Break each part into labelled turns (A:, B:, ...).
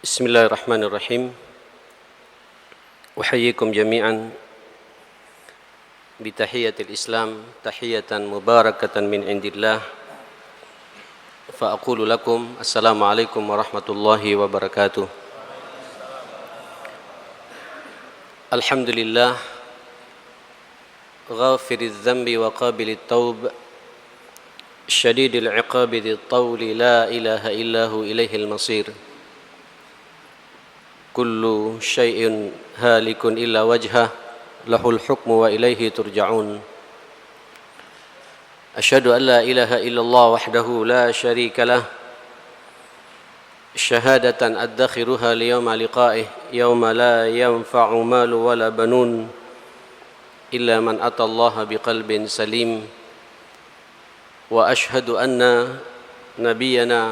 A: بسم الله الرحمن الرحيم. أحييكم جميعا بتحية الإسلام تحية مباركة من عند الله، فأقول لكم السلام عليكم ورحمة الله وبركاته. الحمد لله غافر الذنب وقابل التوب شديد العقاب ذي الطول لا إله إلا هو إليه المصير. كل شيء هالك إلا وجهه له الحكم وإليه ترجعون. أشهد أن لا إله إلا الله وحده لا شريك له شهادة أدخرها ليوم لقائه يوم لا ينفع مال ولا بنون إلا من أتى الله بقلب سليم. وأشهد أن نبينا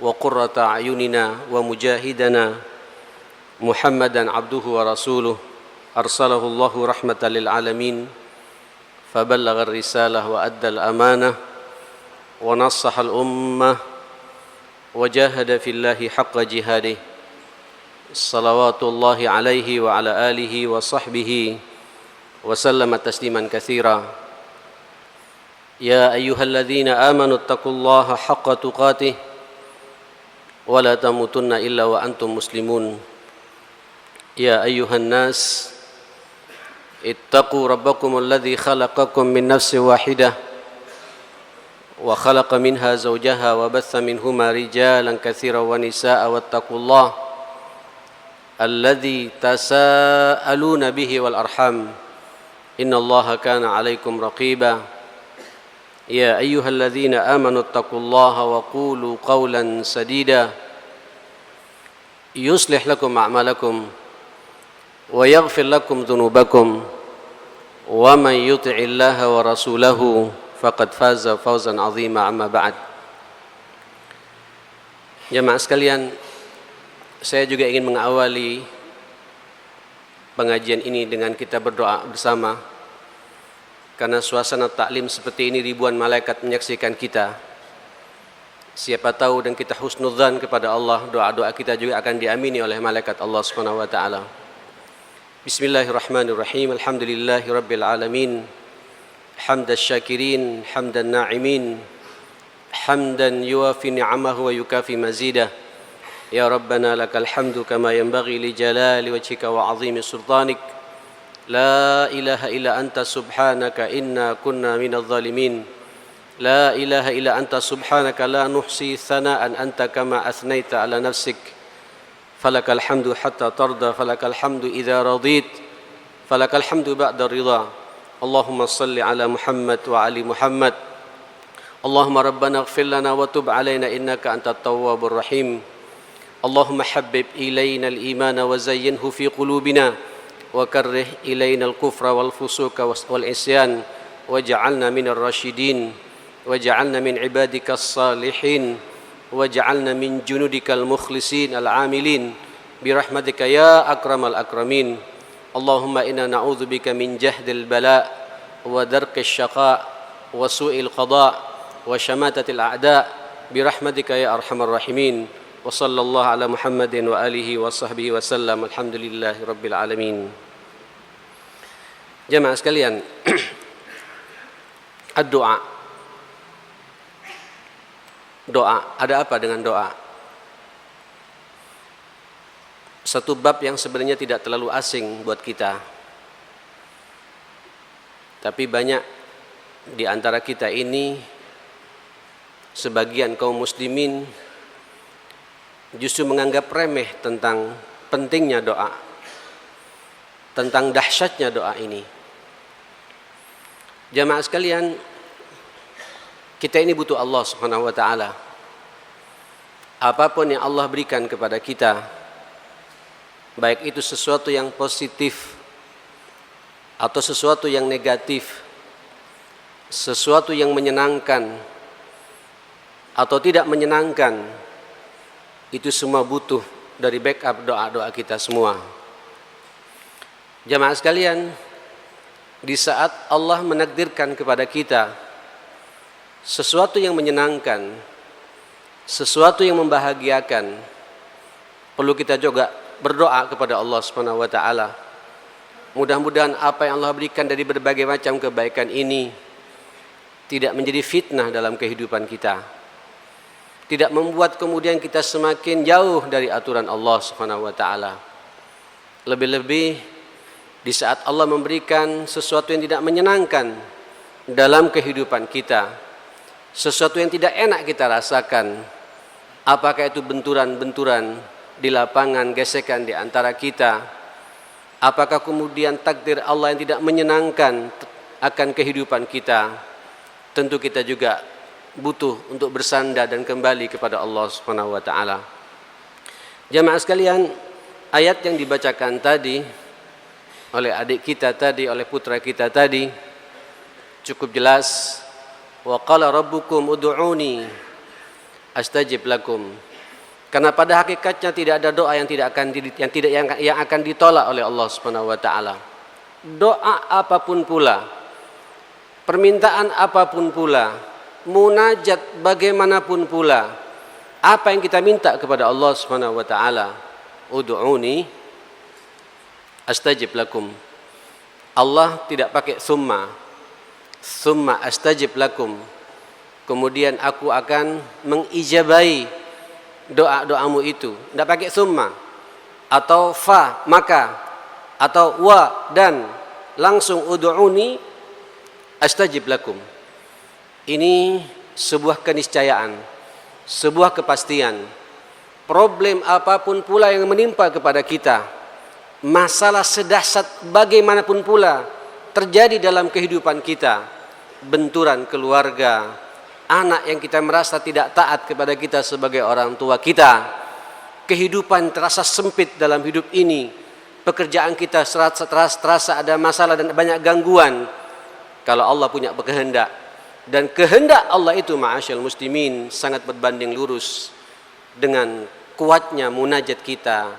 A: وقرة أعيننا ومجاهدنا محمدًا عبده ورسوله أرسله الله رحمة للعالمين فبلغ الرسالة وأدى الأمانة ونصح الأمة وجاهد في الله حق جهاده صلوات الله عليه وعلى آله وصحبه وسلم تسليما كثيرا. يا أيها الذين آمنوا اتقوا الله حق تقاته ولا تموتن إلا وأنتم مسلمون. يا أيها الناس اتقوا ربكم الذي خلقكم من نفس واحدة وخلق منها زوجها وبث منهما رجالا كثيرا ونساء واتقوا الله الذي تساءلون به والأرحام إن الله كان عليكم رقيبا. يا أيها الذين آمنوا اتقوا الله وقولوا قولا سديدا يصلح لكم أعمالكم ويغفر لكم ذنوبكم ومن يطع الله ورسوله فقد فاز فوزا عظيما. أما بعد. Jemaah sekalian, saya juga ingin mengawali pengajian ini dengan kita berdoa bersama, karena suasana taklim seperti ini ribuan malaikat menyaksikan kita. Siapa tahu dan kita husnudzan kepada Allah, doa-doa kita juga akan diamini oleh malaikat Allah Subhanahu wa taala. Bismillahirrahmanirrahim. Alhamdulillahi rabbil alamin. Hamdan syakirin, hamdan na'imin, hamdan yuwafi ni'amahu wa yukafi mazidah. Ya Rabbana lakal hamdu kama yanbaghi li jalali wajhika wa 'azimi sultanik. La ilaha illa anta subhanaka inna kunna minadh dhalimin. La ilaha illa anta subhanaka la nuhsi thana'an anta kama athnaita ala nafsik. Falakal hamdu hatta tarda, falakal hamdu idza radit, falakal hamdu ba'da ridha. Allahumma salli ala Muhammad wa ali Muhammad. Allahumma rabbana ighfir lana wa tub alaina innaka antat tawwabur rahim. Allahumma habbib ilaina al-imana wa zayyinhu fi qulubina wa karrih ilaina al-kufra wal fusuqa wal isyan waj'alna minar rasyidin waj'alna min ibadikas salihin waj'alna min junudikal mukhlisin al-amilin birahmatika ya akramal akramin. Allahumma inna na'udzubika min jahdil bala wa darkis syaqa wa su'il qada wa syamatatil a'da birahmatika ya arhamar rahimin. Wa sallallahu ala Muhammadin wa alihi wa sahbihi wa sallam. Alhamdulillahi rabbil alamin. Jemaah sekalian, ad-du'a. Doa, ada apa dengan doa? Satu bab yang sebenarnya tidak terlalu asing buat kita. Tapi banyak di antara kita ini, sebagian kaum muslimin justru menganggap remeh tentang pentingnya doa, tentang dahsyatnya doa ini. Jamaah sekalian, kita ini butuh Allah Subhanahu wa taala. Apapun yang Allah berikan kepada kita, baik itu sesuatu yang positif atau sesuatu yang negatif, sesuatu yang menyenangkan atau tidak menyenangkan, itu semua butuh dari backup doa-doa kita semua. Jamaah sekalian, di saat Allah menakdirkan kepada kita sesuatu yang menyenangkan, sesuatu yang membahagiakan, perlu kita juga berdoa kepada Allah Subhanahu wa taala. Mudah-mudahan apa yang Allah berikan dari berbagai macam kebaikan ini tidak menjadi fitnah dalam kehidupan kita. Tidak membuat kemudian kita semakin jauh dari aturan Allah Subhanahu wa taala. Lebih-lebih di saat Allah memberikan sesuatu yang tidak menyenangkan dalam kehidupan kita, sesuatu yang tidak enak kita rasakan, apakah itu benturan-benturan di lapangan, gesekan di antara kita, apakah kemudian takdir Allah yang tidak menyenangkan akan kehidupan kita, tentu kita juga butuh untuk bersandar dan kembali kepada Allah Subhanahu wa taala. Jamaah sekalian, ayat yang dibacakan tadi oleh adik kita tadi, oleh putra kita tadi cukup jelas. Wa qala rabbukum ud'uni astajib lakum. Karena pada hakikatnya tidak ada doa yang akan ditolak oleh Allah Subhanahu wa taala. Doa apapun pula, permintaan apapun pula, munajat bagaimanapun pula, apa yang kita minta kepada Allah Subhanahu wa taala, ud'uni astajib lakum. Allah tidak pakai summa astajib lakum, kemudian aku akan mengijabai doa-doamu itu. Tidak pakai summa atau fa maka atau wa dan, langsung ud'uni astajib lakum. Ini sebuah keniscayaan, sebuah kepastian. Problem apapun pula yang menimpa kepada kita, masalah sedahsyat bagaimanapun pula terjadi dalam kehidupan kita, benturan keluarga, anak yang kita merasa tidak taat kepada kita sebagai orang tua kita, kehidupan terasa sempit dalam hidup ini, pekerjaan kita terasa ada masalah dan banyak gangguan. Kalau Allah punya kehendak, dan kehendak Allah itu ma'asyal muslimin sangat berbanding lurus dengan kuatnya munajat kita,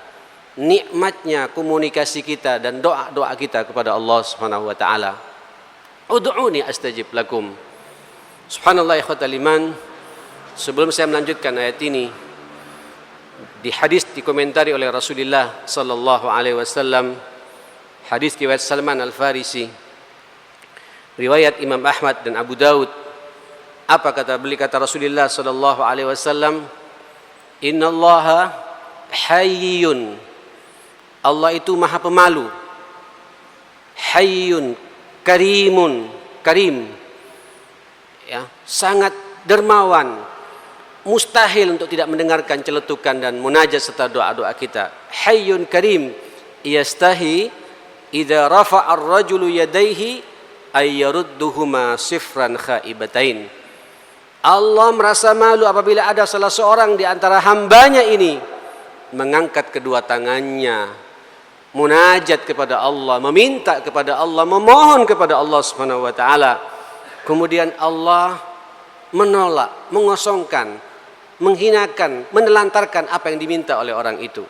A: nikmatnya komunikasi kita dan doa-doa kita kepada Allah Subhanahu wa taala. Ud'uni astajib lakum. Subhanallah ikhwatal iman, sebelum saya melanjutkan ayat ini, di hadis dikomentari oleh Rasulullah sallallahu alaihi wasallam, hadis riwayat Salman Al-Farisi, riwayat Imam Ahmad dan Abu Daud. Apa kata Rasulullah sallallahu alaihi wasallam? Innallaha hayyun. Allah itu maha pemalu. Hayyun karimun, karim. Ya, sangat dermawan. Mustahil untuk tidak mendengarkan celetukan dan munajat serta doa-doa kita. Hayyun karim, yastahi idza rafa'a ar-rajulu yadayhi ay yarudduhuma sifran khaibatain. Allah merasa malu apabila ada salah seorang di antara hambanya ini mengangkat kedua tangannya, munajat kepada Allah, meminta kepada Allah, memohon kepada Allah Subhanahu wa taala. Kemudian Allah menolak, mengosongkan, menghinakan, menelantarkan apa yang diminta oleh orang itu.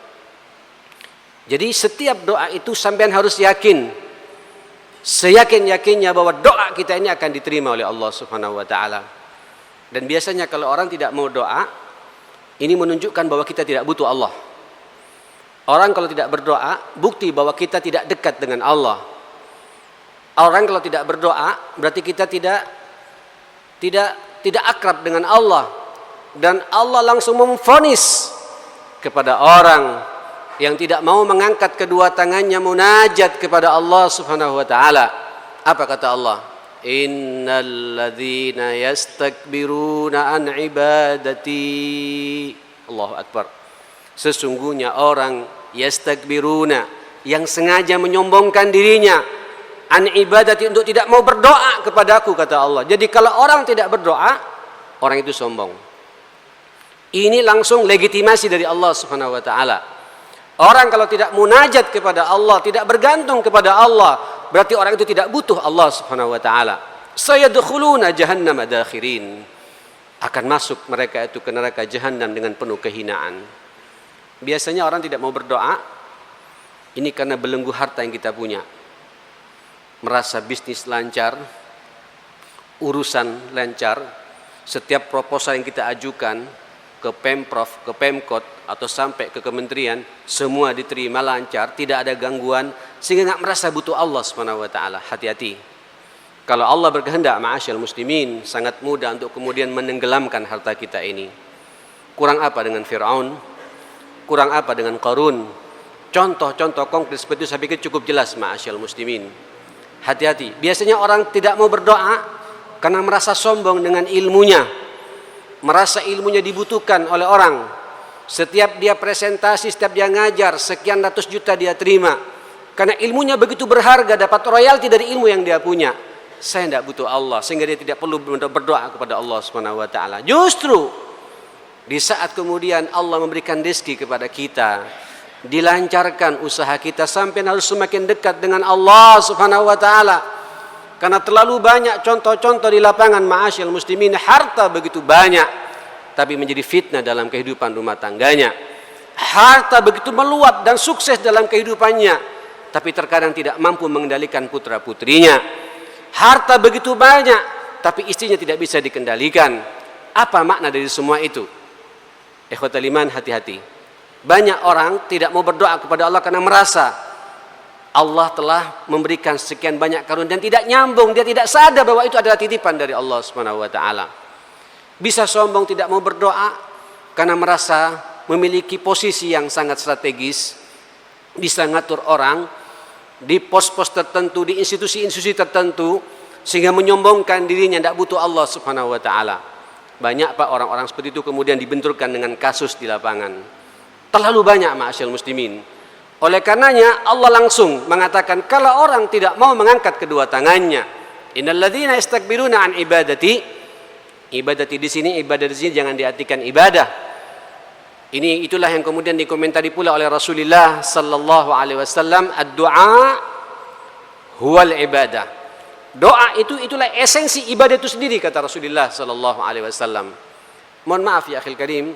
A: Jadi setiap doa itu sampean harus yakin, seyakin-yakinnya bahwa doa kita ini akan diterima oleh Allah Subhanahu wa taala. Dan biasanya kalau orang tidak mau doa, ini menunjukkan bahwa kita tidak butuh Allah. Orang kalau tidak berdoa, bukti bahwa kita tidak dekat dengan Allah. Orang kalau tidak berdoa, berarti kita tidak akrab dengan Allah. Dan Allah langsung memvonis kepada orang yang tidak mau mengangkat kedua tangannya munajat kepada Allah Subhanahu wa taala. Apa kata Allah? Innal ladzina yastakbiruna an ibadati. Allahu akbar. Sesungguhnya orang yastakbiruna yang sengaja menyombongkan dirinya an ibadati, untuk tidak mau berdoa kepadaku, kata Allah. Jadi kalau orang tidak berdoa, orang itu sombong. Ini langsung legitimasi dari Allah Subhanahu wa taala. Orang kalau tidak munajat kepada Allah, tidak bergantung kepada Allah, berarti orang itu tidak butuh Allah Subhanahu wa taala. Sayadkhuluna jahannam dakhirin. Akan masuk mereka itu ke neraka jahanam dengan penuh kehinaan. Biasanya orang tidak mau berdoa ini karena belenggu harta yang kita punya. Merasa bisnis lancar, urusan lancar, setiap proposal yang kita ajukan ke Pemprov, ke Pemkot, atau sampai ke kementerian, semua diterima lancar, tidak ada gangguan, sehingga nggak merasa butuh Allah Subhanahu wa taala. Hati-hati. Kalau Allah berkehendak, ma'asyal muslimin, sangat mudah untuk kemudian menenggelamkan harta kita ini. Kurang apa dengan Fir'aun? Kurang apa dengan Qarun? Contoh-contoh konkret seperti itu saya pikir cukup jelas, ma'asyal muslimin. Hati-hati. Biasanya orang tidak mau berdoa karena merasa sombong dengan ilmunya, merasa ilmunya dibutuhkan oleh orang. Setiap dia presentasi, setiap dia ngajar, sekian ratus juta dia terima. Karena ilmunya begitu berharga, dapat royalti dari ilmu yang dia punya. Saya tidak butuh Allah, sehingga dia tidak perlu berdoa kepada Allah Subhanahu wa taala. Justru di saat kemudian Allah memberikan rezeki kepada kita, dilancarkan usaha kita sampai harus semakin dekat dengan Allah Subhanahu wa taala. Karena terlalu banyak contoh-contoh di lapangan, ma'asyil muslimin, harta begitu banyak tapi menjadi fitnah dalam kehidupan rumah tangganya. Harta begitu meluap dan sukses dalam kehidupannya, tapi terkadang tidak mampu mengendalikan putra-putrinya. Harta begitu banyak tapi istrinya tidak bisa dikendalikan. Apa makna dari semua itu? Ikhwatal iman, hati-hati. Banyak orang tidak mau berdoa kepada Allah karena merasa Allah telah memberikan sekian banyak karunia dan tidak nyambung, dia tidak sadar bahwa itu adalah titipan dari Allah Subhanahu wa taala. Bisa sombong tidak mau berdoa karena merasa memiliki posisi yang sangat strategis, bisa ngatur orang di pos-pos tertentu, di institusi-institusi tertentu, sehingga menyombongkan dirinya, tidak butuh Allah Subhanahu wa taala. Banyak Pak orang-orang seperti itu kemudian dibenturkan dengan kasus di lapangan. Terlalu banyak, ma'asyil muslimin. Oleh karenanya Allah langsung mengatakan, kalau orang tidak mau mengangkat kedua tangannya, innal ladzina yastakbiruna an ibadati. Ibadati di sini, ibadah di sini jangan diartikan ibadah. Itulah yang kemudian dikomentari pula oleh Rasulullah sallallahu alaihi wasallam, ad-du'a huwal ibadah. Doa itulah esensi ibadah itu sendiri, kata Rasulullah sallallahu alaihi wasallam. Mohon maaf ya akhil karim,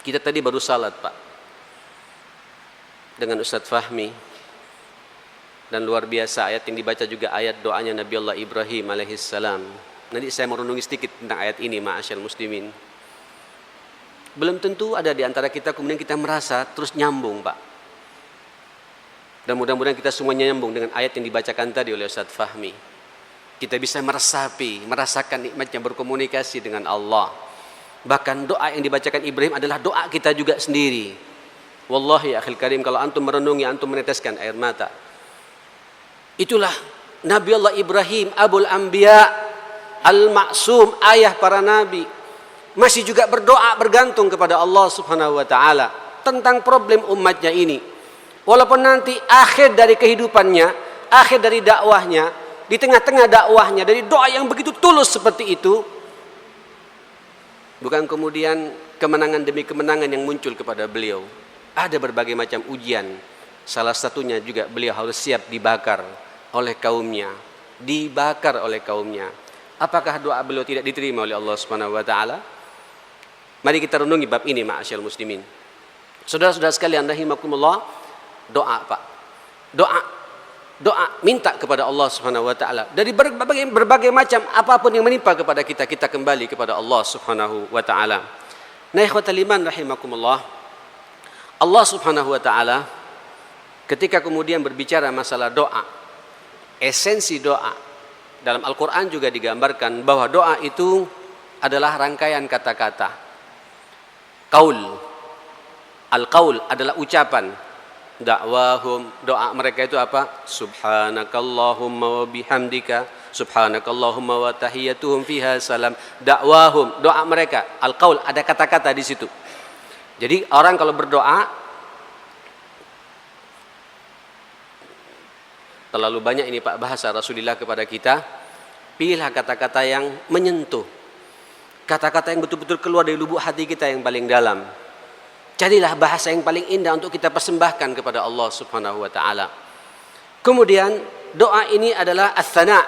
A: kita tadi baru salat Pak dengan Ustadz Fahmi, dan luar biasa ayat yang dibaca juga ayat doanya Nabi Allah Ibrahim alaihissalam. Nanti saya merenungi sedikit tentang ayat ini, ma'asyal muslimin. Belum tentu ada di antara kita kemudian kita merasa terus nyambung Pak. Dan mudah-mudahan kita semuanya nyambung dengan ayat yang dibacakan tadi oleh Ustadz Fahmi. Kita bisa merasakan nikmatnya berkomunikasi dengan Allah. Bahkan doa yang dibacakan Ibrahim adalah doa kita juga sendiri. Wallahi akhil karim, kalau antum merenungi, antum meneteskan air mata. Itulah Nabi Allah Ibrahim, Abul Anbiya, Al-Ma'sum, ayah para nabi, masih juga berdoa bergantung kepada Allah Subhanahu wa taala tentang problem umatnya ini. Walaupun nanti akhir dari kehidupannya, akhir dari dakwahnya, di tengah-tengah dakwahnya dari doa yang begitu tulus seperti itu, bukan kemudian kemenangan demi kemenangan yang muncul kepada beliau. Ada berbagai macam ujian. Salah satunya juga beliau harus siap dibakar oleh kaumnya, dibakar oleh kaumnya. Apakah doa beliau tidak diterima oleh Allah Subhanahu wa taala? Mari kita renungi bab ini, ma'asyal muslimin. Saudara-saudara sekalian rahimakumullah, doa Pak. Doa minta kepada Allah Subhanahu wa taala. Dari berbagai macam apapun yang menimpa kepada kita, kita kembali kepada Allah Subhanahu wa taala. Nah, ikhwatal iman rahimakumullah, Allah Subhanahu wa taala ketika kemudian berbicara masalah doa, esensi doa, dalam Al-Quran juga digambarkan bahwa doa itu adalah rangkaian kata-kata. Qaul. Al-qaul adalah ucapan. Da'wahum, doa mereka itu apa? Subhanakallahumma wa bihamdika, subhanakallahumma wa tahiyyatuhum fiha salam. Da'wahum, doa mereka. Al-qaul, ada kata-kata di situ. Jadi orang kalau berdoa, terlalu banyak ini Pak bahasa Rasulullah kepada kita. Pilihlah kata-kata yang menyentuh, kata-kata yang betul-betul keluar dari lubuk hati kita yang paling dalam. Carilah bahasa yang paling indah untuk kita persembahkan kepada Allah Subhanahu wa taala. Kemudian doa ini adalah ats-tsana.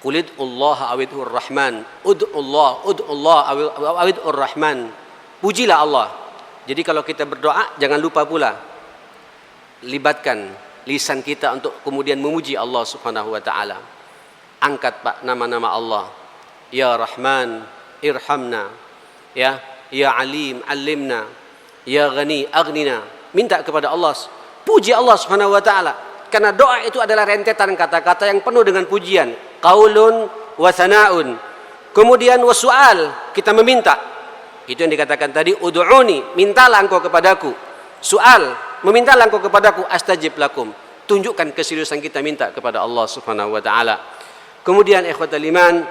A: Qulidullah awidhur rahman, ud'ullah awidhur rahman. Pujilah Allah. Jadi kalau kita berdoa jangan lupa pula libatkan lisan kita untuk kemudian memuji Allah Subhanahu wa taala. Angkat Pak nama-nama Allah. Ya Rahman, irhamna. ya alim alimna, ya ghani aghnina. Minta kepada Allah, puji Allah Subhanahu wa taala. Karena doa itu adalah rentetan kata-kata yang penuh dengan pujian. Qaulun wa sana'un. Kemudian wasu'al, kita meminta. Itu yang dikatakan tadi, ud'uni, mintalah engkau kepadaku. Su'al, memintalah engkau kepadaku, astajib lakum. Tunjukkan keseriusan kita minta kepada Allah Subhanahu wa taala. Kemudian ikhwatal iman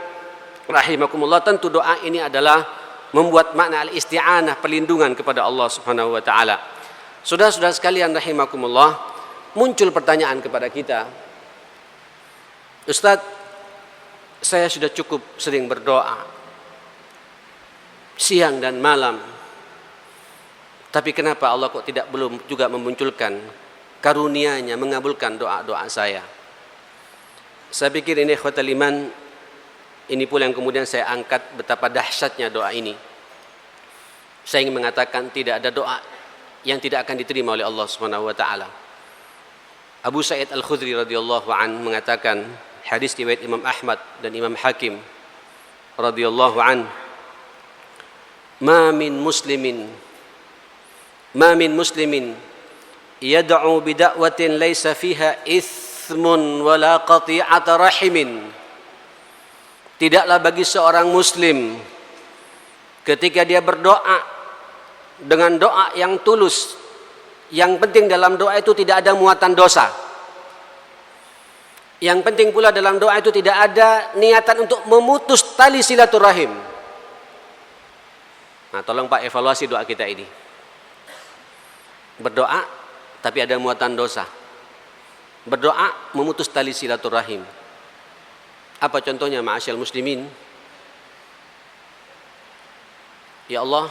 A: rahimakumullah, tentu doa ini adalah membuat makna al-isti'anah, perlindungan kepada Allah Subhanahu wa taala. Saudara-saudara sekalian rahimakumullah, muncul pertanyaan kepada kita, Ustaz, saya sudah cukup sering berdoa siang dan malam, tapi kenapa Allah kok belum juga memunculkan karunia-Nya mengabulkan doa-doa saya? Saya pikir ini ikhwatal iman, ini pula yang kemudian saya angkat betapa dahsyatnya doa ini. Saya ingin mengatakan tidak ada doa yang tidak akan diterima oleh Allah Subhanahu wa taala. Abu Sa'id Al-Khudri radhiyallahu an mengatakan, hadis riwayat Imam Ahmad dan Imam Hakim radhiyallahu an, ma min muslimin yad'u bida'watin laysa fiha ithmun wala qati'ata rahimin. Tidaklah bagi seorang muslim ketika dia berdoa dengan doa yang tulus, yang penting dalam doa itu tidak ada muatan dosa. Yang penting pula dalam doa itu tidak ada niatan untuk memutus tali silaturahim. Nah, tolong Pak evaluasi doa kita ini. Berdoa tapi ada muatan dosa. Berdoa memutus tali silaturahim. Apa contohnya ma'asyal muslimin? Ya Allah,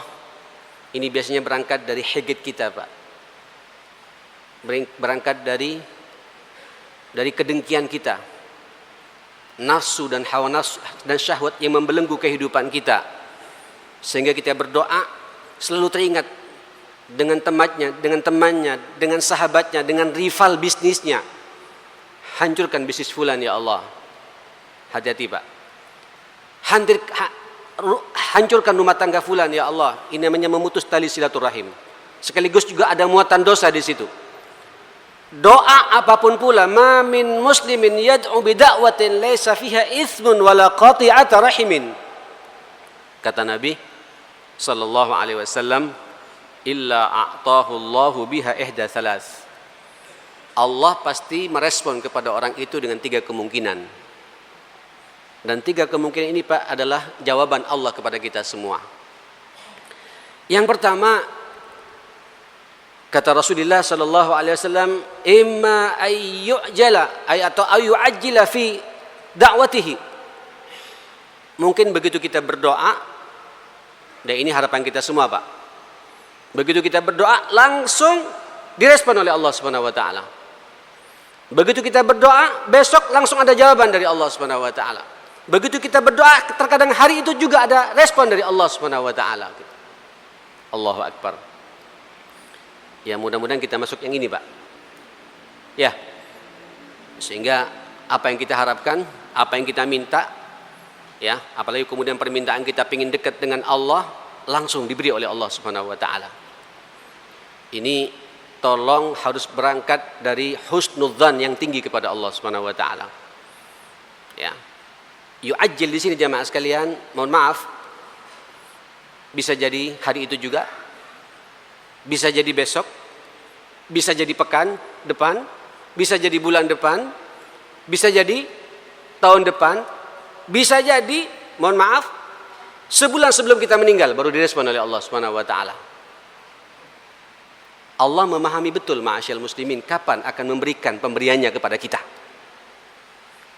A: ini biasanya berangkat dari hajat kita, Pak. Berangkat dari kedengkian kita, nafsu dan hawa nafsu dan syahwat yang membelenggu kehidupan kita, sehingga kita berdoa selalu teringat dengan temannya, dengan sahabatnya, dengan rival bisnisnya. Hancurkan bisnis fulan ya Allah. Hati-hati Pak. Hancurkan rumah tangga fulan ya Allah. Ini namanya memutus tali silaturahim. Sekaligus juga ada muatan dosa di situ. Doa apapun pula, ma min muslimin yad'u bida'watin laysa fiha ithmun wala qati'ata rahimin. Kata Nabi sallallahu alaihi wasallam, illa a'tahu Allahu biha ihda thalath. Allah pasti merespon kepada orang itu dengan 3 kemungkinan. Dan 3 kemungkinan ini Pak adalah jawaban Allah kepada kita semua. Yang pertama, kata Rasulullah sallallahu alaihi wasallam, imma ayyujala atau ayyuajjila fi da'watihi. Mungkin begitu kita berdoa, dan ini harapan kita semua Pak. Begitu kita berdoa langsung direspon oleh Allah Subhanahu wa taala. Begitu kita berdoa, besok langsung ada jawaban dari Allah Subhanahu wa taala. Begitu kita berdoa, terkadang hari itu juga ada respon dari Allah Subhanahu wa taala. Allahu akbar. Ya, mudah-mudahan kita masuk yang ini, Pak. Ya. Sehingga apa yang kita harapkan, apa yang kita minta, ya, apalagi kemudian permintaan kita ingin dekat dengan Allah, langsung diberi oleh Allah Subhanahu wa taala. Ini tolong harus berangkat dari husnudzan yang tinggi kepada Allah Subhanahu wa taala. Ya. Yu'ajjil di sini jamaah sekalian, mohon maaf, bisa jadi hari itu juga, bisa jadi besok, bisa jadi pekan depan, bisa jadi bulan depan, bisa jadi tahun depan, bisa jadi, mohon maaf, sebulan sebelum kita meninggal baru direspon oleh Allah Subhanahu wa taala. Allah memahami betul ma'asyal muslimin kapan akan memberikan pemberiannya kepada kita.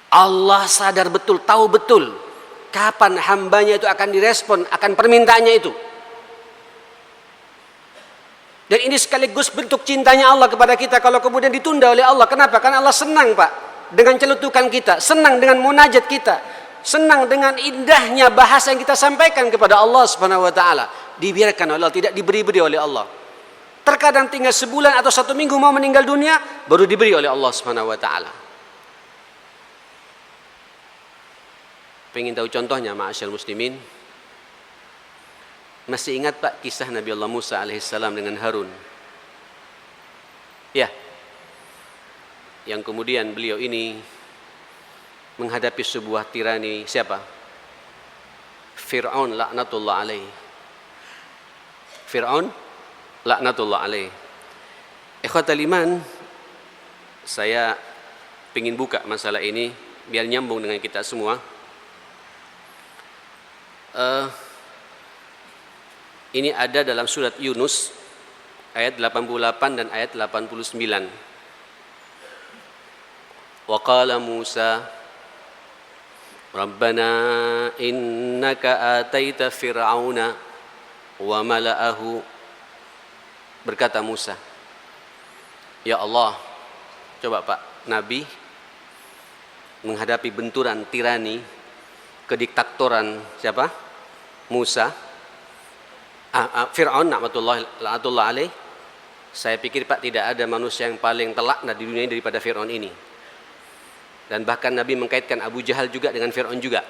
A: Allah sadar betul, tahu betul kapan hambanya itu akan direspon akan permintaannya itu. Dan ini sekaligus bentuk cintanya Allah kepada kita kalau kemudian ditunda oleh Allah. Kenapa? Karena Allah senang Pak dengan celutukan kita, senang dengan munajat kita, senang dengan indahnya bahasa yang kita sampaikan kepada Allah Subhanahu wa taala. Dibiarkan oleh Allah, tidak diberi-beri oleh Allah. Terkadang tinggal sebulan atau 1 minggu mau meninggal dunia baru diberi oleh Allah Subhanahu wa taala. Pengen tahu contohnya ma'asyal muslimin? Masih ingat Pak kisah Nabi Allah Musa alaihissalam dengan Harun? Ya. Yang kemudian beliau ini menghadapi sebuah tirani siapa? Fir'aun laknatullah alaih. Fir'aun laknatullah alaih. Ikhwatal iman, saya ingin buka masalah ini biar nyambung dengan kita semua. Ini ada dalam surat Yunus ayat 88 dan ayat 89. Wa qala Musa Rabbana innaka ataita fir'auna wa mala'ahu. Berkata Musa, ya Allah, coba Pak, Nabi menghadapi benturan tirani, kediktatoran siapa? Musa, Fir'aun laknatullah alaih. Saya pikir Pak, tidak ada manusia yang paling telaknat di dunia ini daripada Fir'aun ini. Dan bahkan Nabi mengkaitkan Abu Jahal juga dengan Fir'aun juga.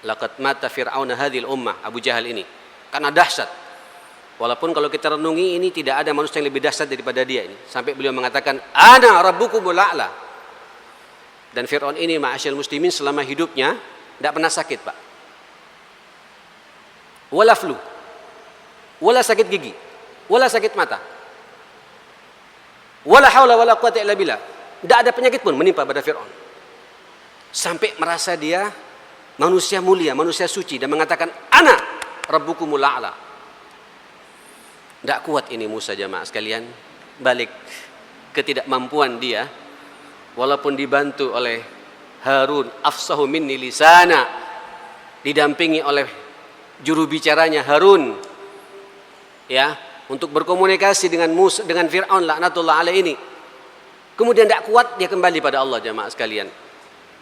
A: Laqad mata Fir'auna hadhil ummah, Abu Jahal ini, karena dahsyat. Walaupun kalau kita renungi, ini tidak ada manusia yang lebih dahsyat daripada dia ini. Sampai beliau mengatakan, ana rabbukumul a'la. Dan Fir'aun ini, ma'asyil muslimin, selama hidupnya tidak pernah sakit Pak. Wala flu, wala sakit gigi, wala sakit mata, wala haula wala quwata illa billah. Tidak ada penyakit pun menimpa pada Fir'aun. Sampai merasa dia manusia mulia, manusia suci, dan mengatakan, ana rabbukumul a'la. Tidak kuat ini Musa, jamaah sekalian. Balik ketidakmampuan dia, walaupun dibantu oleh Harun, afsahu minni lisana, didampingi oleh juru bicaranya Harun, ya, untuk berkomunikasi dengan Musa, dengan Fir'aun laknatullah alaih ini. Kemudian tidak kuat, dia kembali pada Allah, jamaah sekalian.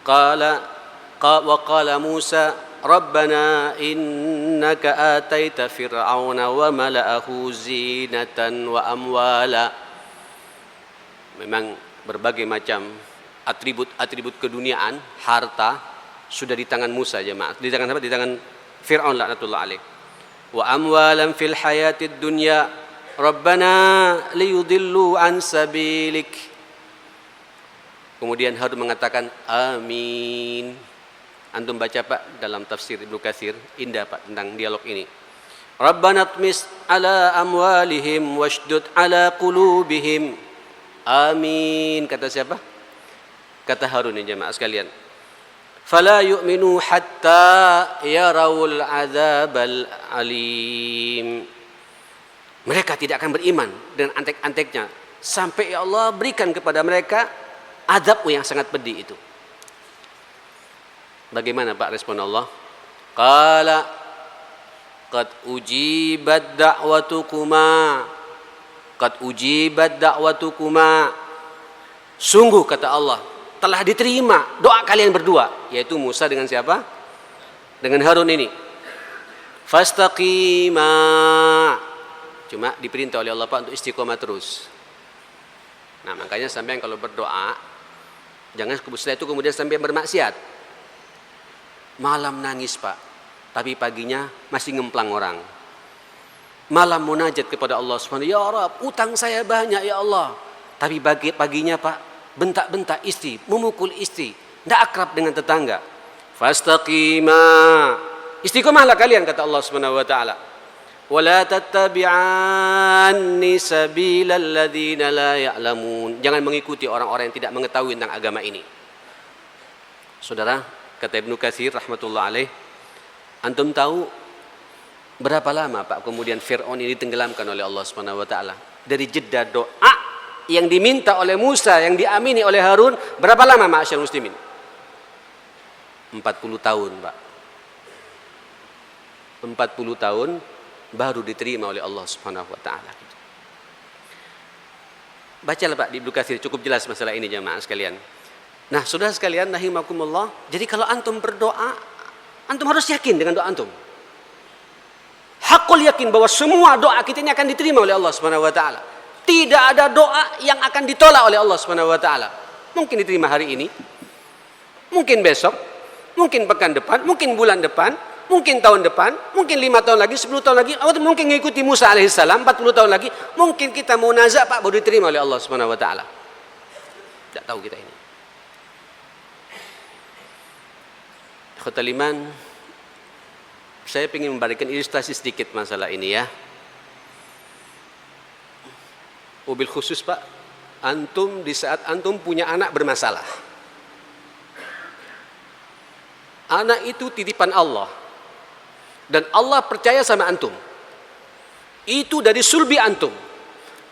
A: Wa qala Musa Rabbana innaka ataita fir'auna wa mala'ahu zinatan wa amwala. Memang berbagai macam atribut keduniaan, harta sudah di tangan Musa, jemaah. Di tangan apa? Di tangan Fir'aun laknatullah alaih. Wa amwalan fil hayatid dunya Rabbana liyudillu an sabilik. Kemudian Harun mengatakan amin. Antum baca Pak dalam tafsir Ibnu Katsir, indah Pak tentang dialog ini. Rabbana tmis ala amwalihim washdud ala qulubihim. Amin. Kata siapa? Kata Harun ini, jemaah sekalian. Fala yu'minu hatta yarawul adzabal alim. Mereka tidak akan beriman dengan antek-anteknya sampai ya Allah berikan kepada mereka azab yang sangat pedih itu. Bagaimana Pak respon Allah? Qala qad ujibat da'watukuma. Qad ujibat da'watukuma. Sungguh kata Allah, telah diterima doa kalian berdua, yaitu Musa dengan siapa? Dengan Harun ini. Fastaqima. Cuma diperintah oleh Allah Pak untuk istiqomah terus. Nah, makanya sampai kalau berdoa jangan setelah itu kemudian sampai bermaksiat. Malam nangis Pak, tapi paginya masih ngemplang orang. Malam munajat kepada Allah Subhanahu, ya Rabb, utang saya banyak ya Allah. Tapi paginya Pak, bentak-bentak istri, memukul istri, tidak akrab dengan tetangga. Fastaqima. Istiqomahlah kalian kata Allah Subhanahu wa taala. Wala tattabi'anni sabilal ladzina la ya'lamun. Jangan mengikuti orang-orang yang tidak mengetahui tentang agama ini. Saudara, kata Ibnu Katsir rahmatullah alaih, antum tahu berapa lama Pak kemudian Fir'aun ini ditenggelamkan oleh Allah Subhanahu wa taala? Dari jeda doa yang diminta oleh Musa, yang diamini oleh Harun, berapa lama ma'asyarul muslimin? 40 tahun Pak. 40 tahun baru diterima oleh Allah Subhanahu wa taala. Bacalah Pak di Ibnu Katsir, cukup jelas masalah ini jemaah sekalian. Nah, saudara sekalian rahimakumullah, jadi kalau antum berdoa, antum harus yakin dengan doa antum. Hakul yakin bahwa semua doa kita ini akan diterima oleh Allah Subhanahu wa taala. Tidak ada doa yang akan ditolak oleh Allah Subhanahu wa taala. Mungkin diterima hari ini, mungkin besok, mungkin pekan depan, mungkin bulan depan, Mungkin tahun depan, mungkin 5 tahun lagi, 10 tahun lagi, atau mungkin mengikuti Musa alaihissalam 40 tahun lagi, mungkin kita mau nazak Pak baru diterima oleh Allah Subhanahu wa taala. Tidak tahu kita ini. Ikhwatal iman, saya ingin memberikan ilustrasi sedikit masalah ini ya. Mobil khusus Pak, antum di saat antum punya anak bermasalah. Anak itu titipan Allah. Dan Allah percaya sama antum. Itu dari sulbi antum.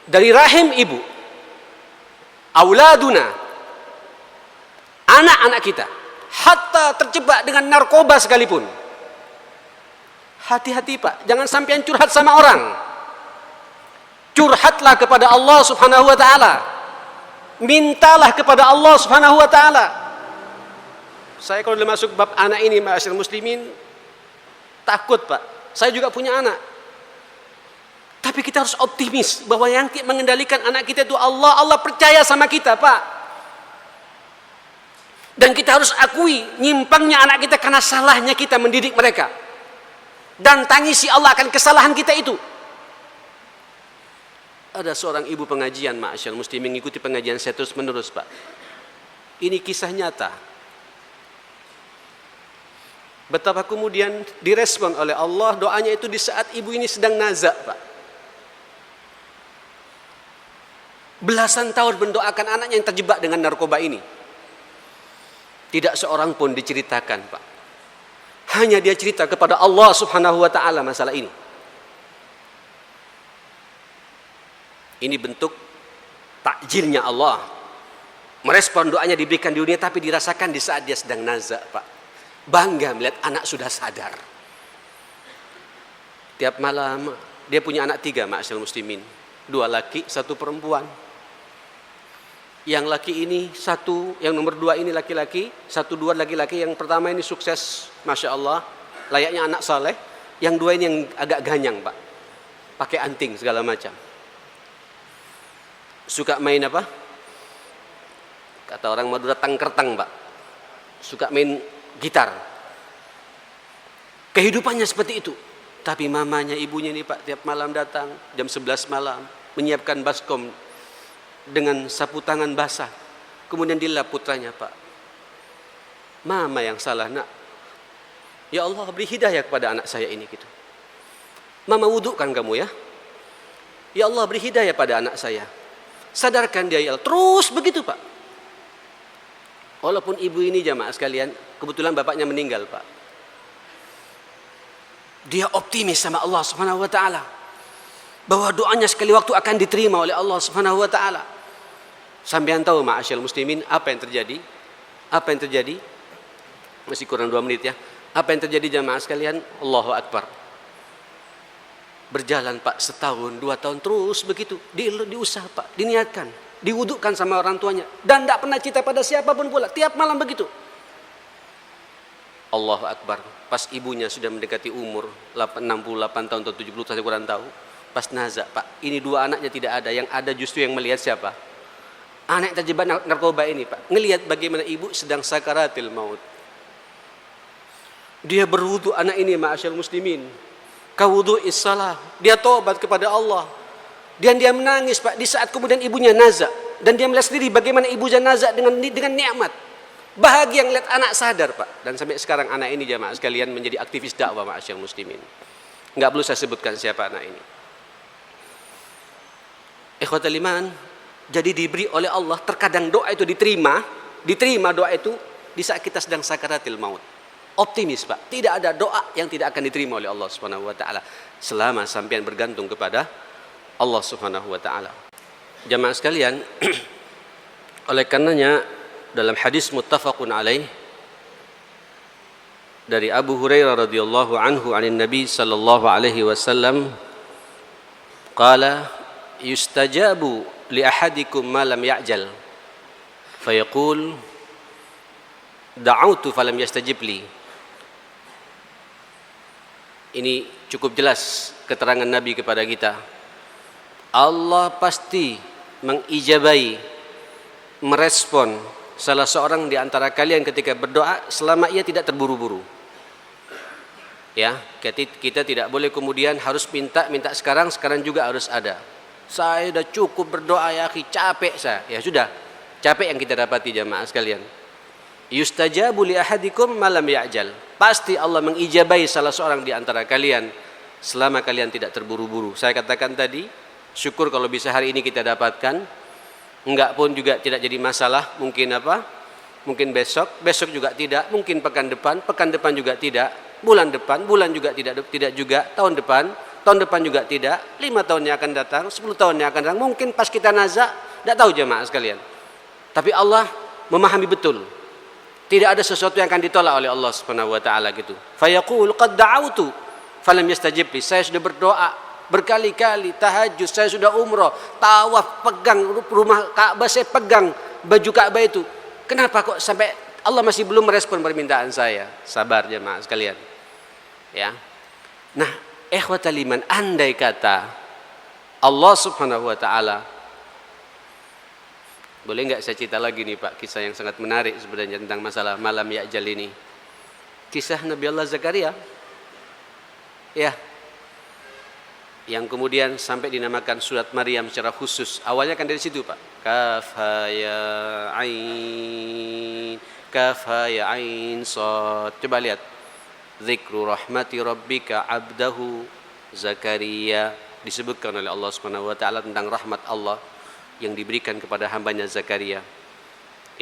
A: Dari rahim ibu. Auladuna. Anak-anak kita. Hatta terjebak dengan narkoba sekalipun. Hati-hati Pak. Jangan sampai curhat sama orang. Curhatlah kepada Allah Subhanahu wa ta'ala. Mintalah kepada Allah Subhanahu wa ta'ala. Saya kalau udah masuk bab anak ini, ma'asyiral muslimin, takut Pak. Saya juga punya anak. Tapi kita harus optimis bahwa yang mengendalikan anak kita itu Allah. Allah percaya sama kita Pak. Dan kita harus akui nyimpangnya anak kita karena salahnya kita mendidik mereka. Dan tangisi Allah akan kesalahan kita itu. Ada seorang ibu pengajian, ma'asyiral muslimin, mengikuti pengajian saya terus menerus Pak. Ini kisah nyata. Betapa kemudian direspon oleh Allah doanya itu di saat ibu ini sedang nazak Pak. Belasan tahun mendoakan anaknya yang terjebak dengan narkoba ini. Tidak seorang pun diceritakan Pak. Hanya dia cerita kepada Allah Subhanahu wa ta'ala masalah ini. Ini bentuk takjilnya Allah. Merespon doanya diberikan di dunia tapi dirasakan di saat dia sedang nazak Pak. Bangga melihat anak sudah sadar. Tiap malam dia punya anak 3 ma'asyiral muslimin. 2 laki, 1 perempuan. Yang laki ini 1, yang nomor 2 ini laki-laki, 1, 2 laki-laki. Yang pertama ini sukses, Masya Allah, layaknya anak saleh. Yang 2 ini yang agak ganyang Pak, pakai anting segala macam. Suka main apa? Kata orang Madura tangkertang Pak. Suka main gitar. Kehidupannya seperti itu. Tapi mamanya, ibunya ini Pak, tiap malam datang jam 11 malam menyiapkan baskom dengan sapu tangan basah. Kemudian dilap putranya Pak. Mama yang salah nak. Ya Allah beri hidayah kepada anak saya ini gitu. Mama wudukkan kamu ya. Ya Allah beri hidayah pada anak saya. Sadarkan dia ya Allah. Terus begitu Pak. Walaupun ibu ini jamaah sekalian, kebetulan bapaknya meninggal Pak. Dia optimis sama Allah Subhanahu wa taala bahwa doanya sekali waktu akan diterima oleh Allah Subhanahu wa taala. Sampean tahu ma'asyiral muslimin apa yang terjadi? Apa yang terjadi? Masih kurang 2 menit ya. Apa yang terjadi jamaah sekalian? Allahu Akbar. Berjalan Pak 1 tahun, 2 tahun terus begitu. Diusah Pak, diniatkan, diwudukkan sama orang tuanya dan tidak pernah cerita pada siapapun pula. Tiap malam begitu. Allahu Akbar. Pas ibunya sudah mendekati umur 68 tahun atau 70 saya kurang tahu. Pas nazak Pak, ini 2 anaknya tidak ada. Yang ada justru yang melihat siapa? Anak yang terjebak narkoba ini Pak. Ngelihat bagaimana ibu sedang sakaratil maut. Dia berwudu anak ini ma'asyiral muslimin. Kawudu'is salah. Dia tobat kepada Allah. Dan dia menangis Pak di saat kemudian ibunya nazak. Dan dia melihat sendiri bagaimana ibunya nazak dengan nikmat. Bahagia melihat anak sadar Pak. Dan sampai sekarang anak ini jamaah sekalian menjadi aktivis dakwah ma'asyiral muslimin. Enggak perlu saya sebutkan siapa anak ini. Ikhwatal iman, jadi diberi oleh Allah terkadang doa itu diterima doa itu di saat kita sedang sakaratil maut. Optimis Pak, tidak ada doa yang tidak akan diterima oleh Allah Subhanahu wa taala selama sampean bergantung kepada Allah Subhanahu wa taala. Jamaah sekalian, oleh karenanya dalam hadis muttafaqun alaih dari Abu Hurairah radhiyallahu anhu anin Nabi sallallahu alaihi wasallam qala yustajabu li ahadikum ma lam ya'jal fayaqul da'autu falam yastajib li. Ini cukup jelas keterangan Nabi kepada kita. Allah pasti mengijabai, merespon salah seorang di antara kalian ketika berdoa selama ia tidak terburu-buru. Ya, kita tidak boleh kemudian harus minta sekarang juga harus ada. Saya sudah cukup berdoa ya akhi, capek saya. Ya sudah, capek yang kita dapati jamaah sekalian. Yustajabu li ahadikum malam ya'jal. Pasti Allah mengijabahi salah seorang di antara kalian selama kalian tidak terburu-buru. Saya katakan tadi, syukur kalau bisa hari ini kita dapatkan. Enggak pun juga tidak jadi masalah. Mungkin apa? Mungkin besok juga tidak. Mungkin pekan depan juga tidak. Bulan depan juga tidak juga. Tahun depan juga tidak. 5 tahun yang akan datang, 10 tahun yang akan datang. Mungkin pas kita nazak, tidak tahu jemaah sekalian. Tapi Allah memahami betul. Tidak ada sesuatu yang akan ditolak oleh Allah Subhanahu wa taala gitu. Fayaqul qad da'awtu falam yastajib li. Saya sudah berdoa berkali-kali, tahajud, saya sudah umrah, tawaf, pegang rumah Ka'bah, saya pegang baju Ka'bah itu. Kenapa kok sampai Allah masih belum merespon permintaan saya? Sabar jemaah sekalian. Ya. Nah, ikhwatal iman, andai kata Allah Subhanahu wa taala, boleh enggak saya cerita lagi nih Pak, kisah yang sangat menarik sebenarnya tentang masalah malam ya'jal ini. Kisah Nabi Allah Zakaria. Ya. Yang kemudian sampai dinamakan surat Maryam secara khusus. Awalnya kan dari situ Pak. Kaf ha ya ain, kaf ha ya ain sad. Coba lihat. Dzikru rahmati rabbika abdahu Zakaria, disebutkan oleh Allah Subhanahu wa taala tentang rahmat Allah yang diberikan kepada hambanya Zakaria.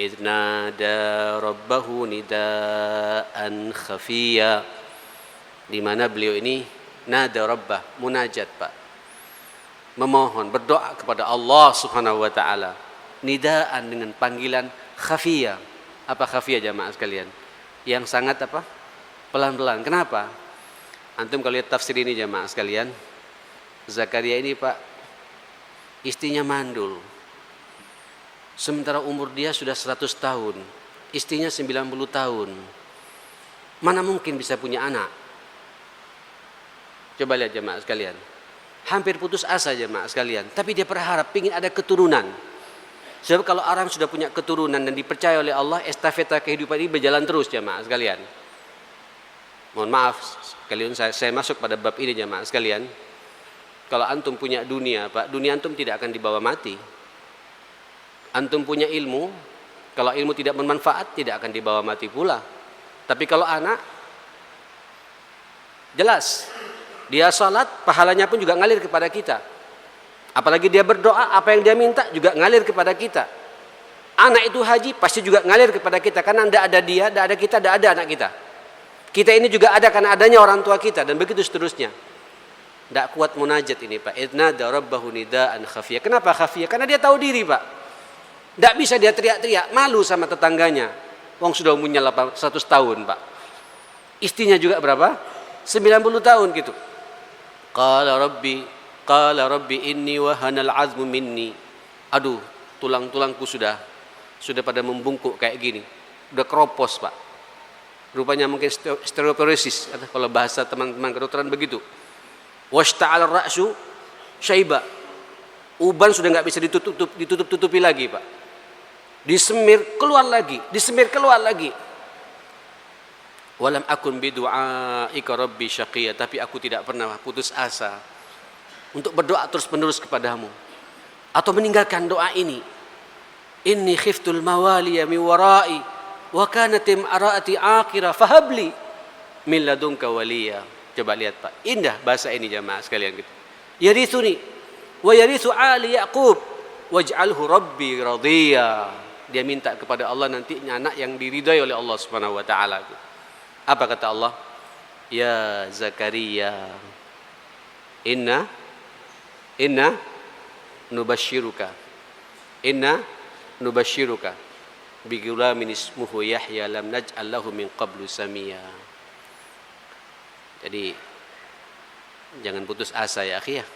A: Idnada rabbahu nidaan khafiyya, di mana beliau ini nada rabbah, munajat Pak, memohon, berdoa kepada Allah Subhanahu wa taala, nidaan dengan panggilan khafiyya. Apa khafiyya jamaah sekalian? Yang sangat apa? Pelan-pelan. Kenapa? Antum kalau lihat tafsir ini jamaah sekalian, Zakaria ini Pak, istrinya mandul. Sementara umur dia sudah 100 tahun, istrinya 90 tahun. Mana mungkin bisa punya anak? Coba lihat jemaah sekalian. Hampir putus asa jemaah sekalian, tapi dia berharap ingin ada keturunan. Sebab kalau orang sudah punya keturunan dan dipercaya oleh Allah, estafeta kehidupan ini berjalan terus jemaah sekalian. Mohon maaf, kalian saya masuk pada bab ini jemaah sekalian. Kalau antum punya dunia, Pak, dunia antum tidak akan dibawa mati. Antum punya ilmu, kalau ilmu tidak bermanfaat, tidak akan dibawa mati pula. Tapi kalau anak, jelas, dia salat, pahalanya pun juga ngalir kepada kita. Apalagi dia berdoa, apa yang dia minta juga ngalir kepada kita. Anak itu haji, pasti juga ngalir kepada kita. Karena tidak ada dia, tidak ada kita, tidak ada anak kita. Kita ini juga ada karena adanya orang tua kita, dan begitu seterusnya. Tidak kuat munajat ini Pak. Idnada rabbahu nidaan khafiyah. Kenapa khafiyah? Karena dia tahu diri Pak. Tidak bisa dia teriak-teriak, malu sama tetangganya. Wong sudah umurnya 100 tahun Pak. Istrinya juga berapa? 90 tahun gitu. Qala rabbi inni wahanal azmu minni. Aduh, tulang-tulangku sudah pada membungkuk kayak gini. Udah keropos Pak. Rupanya mungkin osteoporosis, kalau bahasa teman-teman kedokteran begitu. Washta'al ra'su syaiba. Uban sudah nggak bisa ditutup-tutupi lagi Pak. Disemir keluar lagi. Walam akun bidu'aika rabbi syaqiyya, tapi aku tidak pernah putus asa untuk berdoa terus-menerus kepadamu atau meninggalkan doa ini. Inni khiftul mawaliya min wara'i wa kanat imra'ati aqira fahabli min ladunka waliya. Coba lihat Pak, indah bahasa ini jamaah sekalian gitu. Yarithuni wa yarithu ali yaqub waj'alhu rabbi radhiya. Dia minta kepada Allah nantinya anak yang diridai oleh Allah Subhanahu wa taala. Apa kata Allah? Ya Zakaria, inna nubashiruka bigulamin ismuhu Yahya lam naj'al lahu min qablu samia. Jadi jangan putus asa ya akhi ya.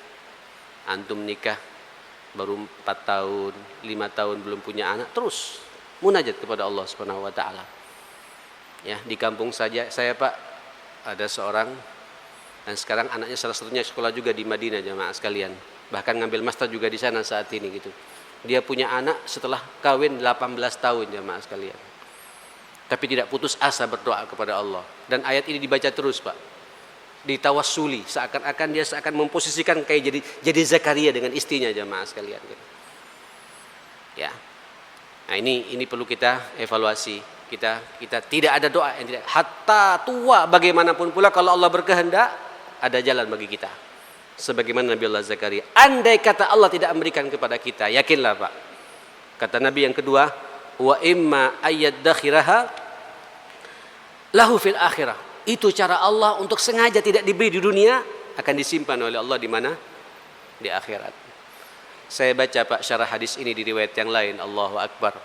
A: Antum nikah baru 4 tahun, 5 tahun belum punya anak, terus munajat kepada Allah Subhanahu wa taala. Ya, di kampung saja saya Pak ada seorang, dan sekarang anaknya salah satunya sekolah juga di Madinah jamaah sekalian. Bahkan ngambil master juga di sana saat ini gitu. Dia punya anak setelah kawin 18 tahun jamaah sekalian. Tapi tidak putus asa berdoa kepada Allah. Dan ayat ini dibaca terus Pak. Ditawassuli, seakan-akan dia memposisikan kayak jadi Zakaria dengan istrinya, jamaah sekalian. Ya. Nah, ini perlu kita evaluasi. Kita tidak ada doa yang tidak, hatta tua bagaimanapun pula kalau Allah berkehendak ada jalan bagi kita. Sebagaimana Nabi Allah Zakaria, andai kata Allah tidak memberikan kepada kita, yakinlah Pak. Kata Nabi yang kedua, wa imma ayyadakhiraha lahu fil akhirah. Itu cara Allah untuk sengaja tidak diberi di dunia, akan disimpan oleh Allah di mana? Di akhirat. Saya baca Pak syarah hadis ini di riwayat yang lain, Allahu Akbar.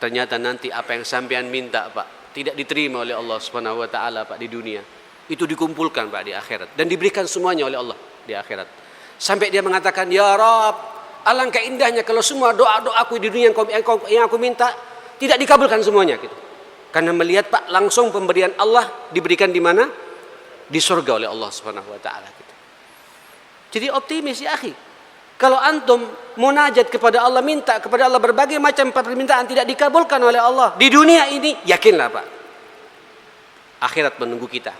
A: Ternyata nanti apa yang sampean minta Pak tidak diterima oleh Allah Subhanahu wa taala Pak di dunia. Itu dikumpulkan Pak di akhirat dan diberikan semuanya oleh Allah di akhirat. Sampai dia mengatakan, "Ya Rabb, alangkah indahnya kalau semua doa-doaku di dunia yang aku minta tidak dikabulkan semuanya," gitu. Karena melihat Pak langsung pemberian Allah diberikan di mana? Di surga oleh Allah Subhanahu wa taala gitu. Jadi optimis ya akhi. Kalau antum munajat kepada Allah, minta kepada Allah berbagai macam permintaan tidak dikabulkan oleh Allah di dunia ini, yakinlah Pak, akhirat menunggu kita.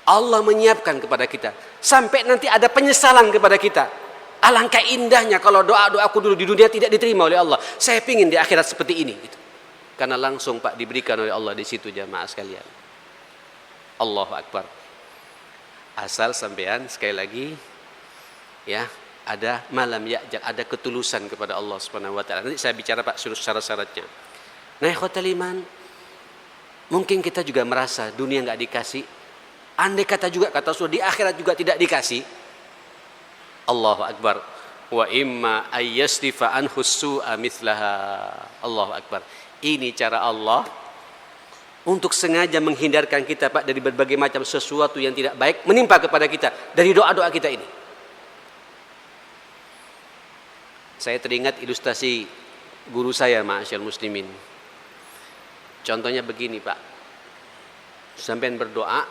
A: Allah menyiapkan kepada kita sampai nanti ada penyesalan kepada kita. Alangkah indahnya kalau doa-doaku dulu di dunia tidak diterima oleh Allah. Saya pingin di akhirat seperti ini gitu. Karena langsung Pak diberikan oleh Allah di situ, jamaah sekalian. Allahu Akbar. Asal sampean sekali lagi ya ada malam ya'jak, ada ketulusan kepada Allah Subhanahu wa taala. Nanti saya bicara Pak syarat-syaratnya. Nah, ikhwatal iman, mungkin kita juga merasa dunia enggak dikasih. Andai kata juga kata Rasul di akhirat juga tidak dikasih. Allahu Akbar. Wa imma ayyasdifa anhu su'a mithlaha. Allahu Akbar. Ini cara Allah untuk sengaja menghindarkan kita Pak dari berbagai macam sesuatu yang tidak baik menimpa kepada kita dari doa-doa kita ini. Saya teringat ilustrasi guru saya, ma'asyal muslimin. Contohnya begini Pak. Sampean berdoa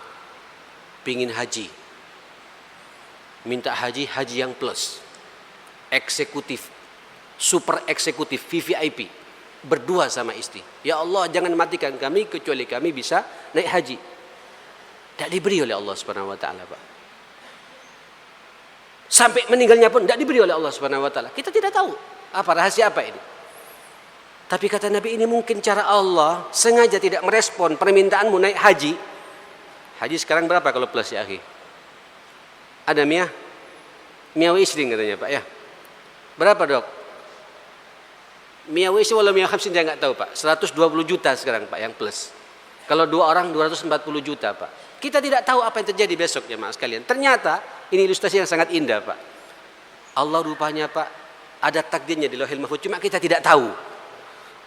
A: pingin haji. Minta haji yang plus. Eksekutif. Super eksekutif, VVIP. Berdua sama istri. Ya Allah, jangan matikan kami kecuali kami bisa naik haji. Tidak diberi oleh Allah Subhanahu wa taala, Pak. Sampai meninggalnya pun tidak diberi oleh Allah Subhanahu wa taala. Kita tidak tahu apa rahasia apa ini. Tapi kata Nabi, ini mungkin cara Allah sengaja tidak merespon permintaanmu naik haji. Haji sekarang berapa kalau plus ya, akhi? Ada Mia Wisring katanya, Pak ya. Berapa, Dok? Mia Wisring walau Mia Khamsin saya enggak tahu, Pak. 120 juta sekarang, Pak, yang plus. Kalau 2 orang 240 juta, Pak. Kita tidak tahu apa yang terjadi besok ya, Mas sekalian. Ternyata ini ilustrasi yang sangat indah, Pak. Allah rupanya, Pak, ada takdirnya di Lauhil Mahfuz, cuma kita tidak tahu.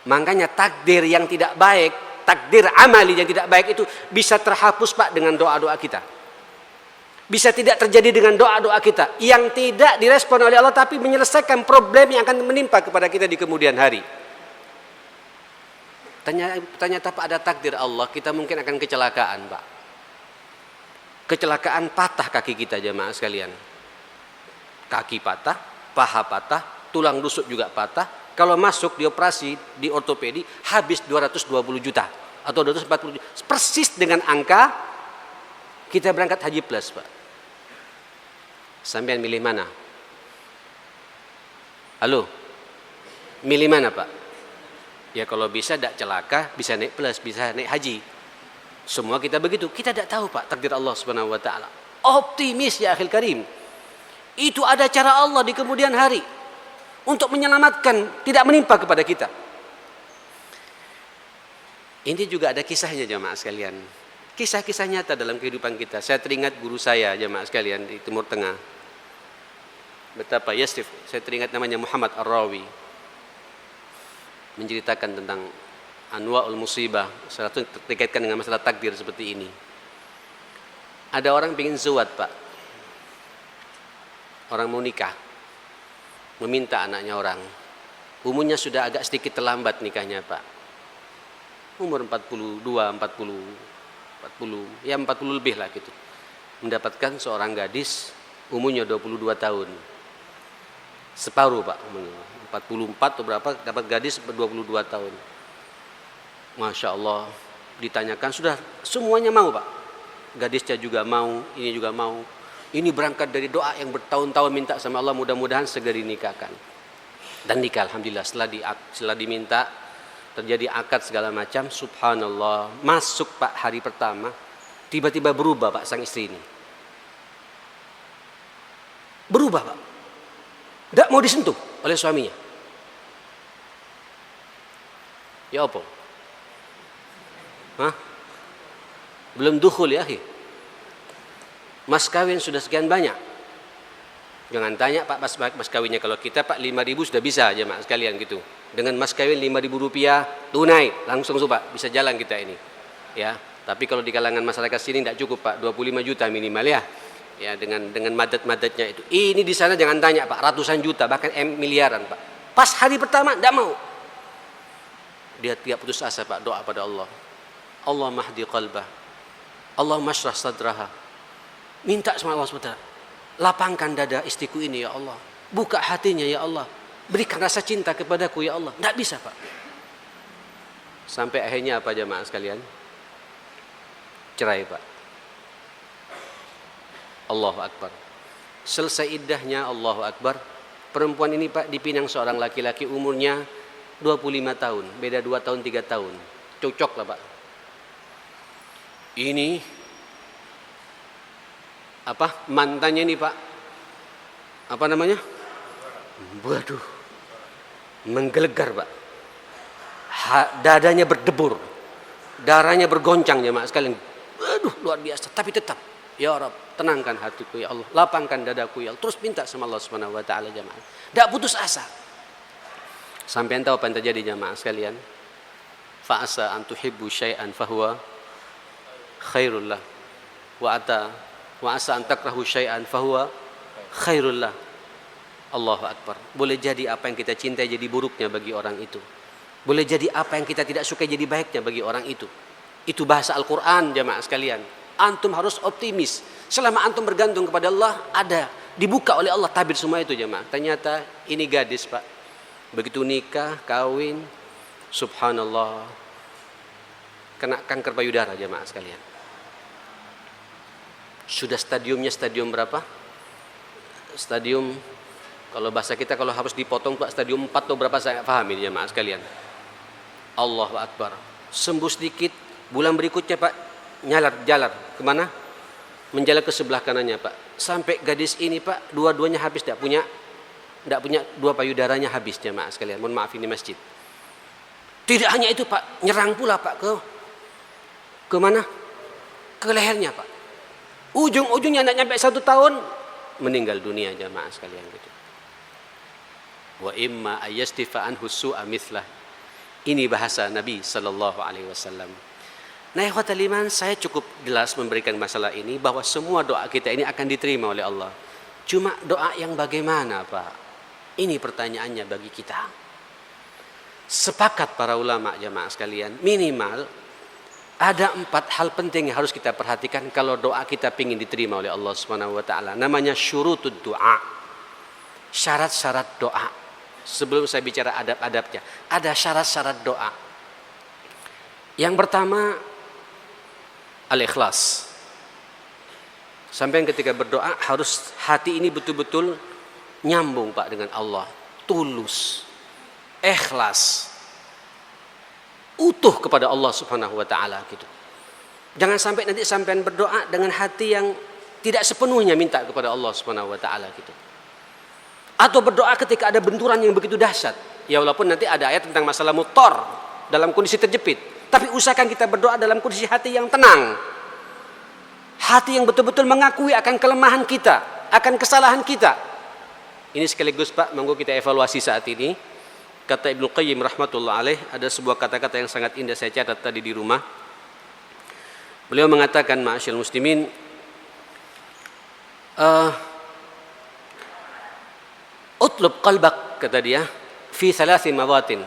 A: Makanya takdir yang tidak baik, takdir amali yang tidak baik itu bisa terhapus, Pak, dengan doa-doa kita. Bisa tidak terjadi dengan doa-doa kita yang tidak direspon oleh Allah, tapi menyelesaikan problem yang akan menimpa kepada kita di kemudian hari. Ternyata Pak, ada takdir Allah, kita mungkin akan kecelakaan, Pak. Kecelakaan patah kaki kita, jemaah sekalian. Kaki patah, paha patah, tulang rusuk juga patah. Kalau masuk dioperasi di ortopedi habis 220 juta atau 240 juta. Persis dengan angka kita berangkat haji plus, Pak. Sampean milih mana? Halo? Milih mana, Pak? Ya kalau bisa tidak celaka, bisa naik plus, bisa naik haji. Semua kita begitu. Kita tidak tahu, Pak, takdir Allah Subhanahu wa taala. Optimis ya akhil karim. Itu ada cara Allah di kemudian hari untuk menyelamatkan, tidak menimpa kepada kita. Ini juga ada kisahnya, jemaah sekalian. Kisah-kisah nyata dalam kehidupan kita. Saya teringat guru saya, jemaah sekalian, di Timur Tengah. Betapa Yasrif, saya teringat namanya Muhammad Ar-Rawi. Menceritakan tentang Anwa'ul Musibah, salah satu terkaitkan dengan masalah takdir seperti ini. Ada orang ingin zuwad, Pak. Orang mau nikah, meminta anaknya orang. Umurnya sudah agak sedikit terlambat nikahnya, Pak. Umur 42, 40, ya 40 lebih lah gitu. Mendapatkan seorang gadis umurnya 22 tahun. Separuh, Pak. 44 atau berapa dapat gadis 22 tahun. Masya Allah, ditanyakan sudah semuanya mau, Pak. gadisnya juga mau, ini juga mau. Ini berangkat dari doa yang bertahun-tahun minta sama Allah, mudah-mudahan segera dinikahkan. Dan nikah, alhamdulillah. Setelah diminta, terjadi akad segala macam. Subhanallah, masuk Pak hari pertama, tiba-tiba berubah Pak sang istri ini. Berubah Pak, tidak mau disentuh oleh suaminya. Ya apa? Hah? Belum dukhul ya akhi. Mas kawin sudah sekian banyak. Jangan tanya Pak mas kawinnya. Kalau kita Pak 5.000 sudah bisa aja Mas sekalian gitu. Dengan mas kawin 5.000 rupiah tunai langsung Pak, bisa jalan kita ini. Ya, tapi kalau di kalangan masyarakat sini tidak cukup Pak, 25 juta minimal ya. Ya dengan madat-madatnya itu. Ini di sana jangan tanya Pak, ratusan juta bahkan miliaran Pak. Pas hari pertama tidak mau. Dia tidak putus asa Pak, doa pada Allah. Allah mahdi qalbah. Allah masyrah sadraha. Minta sama Allah SWT. Lapangkan dada istriku ini ya Allah. Buka hatinya ya Allah. Berikan rasa cinta kepadaku ya Allah. Tidak bisa Pak. Sampai akhirnya apa jemaah sekalian? Cerai Pak. Allahu Akbar. Selesai iddahnya, Allahu Akbar. Perempuan ini Pak dipinang seorang laki-laki umurnya 25 tahun. Beda 2 tahun 3 tahun. Cocok lah Pak. Ini mantannya ini Pak, apa namanya? Waduh, menggelegar Pak. Dadanya berdebur, darahnya bergoncang jemaah sekalian. Waduh, luar biasa. Tapi tetap, ya Rabb, tenangkan hatiku ya Allah, lapangkan dadaku ya Allah. Terus minta sama Allah Subhanahu Wa Taala jemaah. Tidak putus asa. Sampai tahu apa yang terjadi jemaah sekalian? Fa'asa an tuhibbu syai'an fahuwa khairul lah. Wa asa an takrahu syai'an fahuwa khairul lah. Allahu Akbar. Boleh jadi apa yang kita cintai jadi buruknya bagi orang itu. Boleh jadi apa yang kita tidak suka jadi baiknya bagi orang itu. Itu bahasa Al-Quran jemaah sekalian. Antum harus optimis. Selama antum bergantung kepada Allah, ada dibuka oleh Allah tabir semua itu jemaah. Ternyata ini gadis Pak. Begitu nikah, kawin, subhanallah, kena kanker payudara jemaah sekalian. Sudah stadium berapa? Stadium, kalau bahasa kita kalau harus dipotong Pak, stadium 4 atau berapa saya paham ini jemaah sekalian. Allahu Akbar. Sembuh sedikit, bulan berikutnya Pak jalar kemana? Menjalar ke sebelah kanannya Pak. Sampai gadis ini Pak dua-duanya habis, tidak punya 2 payudaranya habis jemaah sekalian. Mohon maaf ini masjid. Tidak hanya itu Pak, nyerang pula Pak ke mana? Ke lehernya Pak. Ujung-ujungnya tidak sampai 1 tahun meninggal dunia jemaah sekalian gitu. Wa imma ayastifa anhu su'a mithlah. Ini bahasa Nabi sallallahu alaihi wasallam. Nah, ikhwatal iman, saya cukup jelas memberikan masalah ini bahwa semua doa kita ini akan diterima oleh Allah. Cuma doa yang bagaimana, Pak? Ini pertanyaannya bagi kita. Sepakat para ulama jemaah sekalian, minimal ada 4 hal penting yang harus kita perhatikan kalau doa kita ingin diterima oleh Allah Subhanahu wa taala. Namanya syurutud doa. Syarat-syarat doa. Sebelum saya bicara adab-adabnya, ada syarat-syarat doa. Yang pertama, al-ikhlas. Sampai ketika berdoa harus hati ini betul-betul nyambung Pak dengan Allah, tulus, ikhlas, utuh kepada Allah Subhanahu wa taala gitu. Jangan sampai nanti sampean berdoa dengan hati yang tidak sepenuhnya minta kepada Allah Subhanahu wa taala gitu. Atau berdoa ketika ada benturan yang begitu dahsyat. Ya walaupun nanti ada ayat tentang masalah mutor dalam kondisi terjepit, tapi usahakan kita berdoa dalam kondisi hati yang tenang. Hati yang betul-betul mengakui akan kelemahan kita, akan kesalahan kita. Ini sekaligus Pak, monggo kita evaluasi saat ini. Kata Ibnu Qayyim rahmatullah alaih, ada sebuah kata-kata yang sangat indah saya catat tadi di rumah. Beliau mengatakan, ma'asyiral muslimin, utlub qalbak, kata dia, fi 3 mawatin.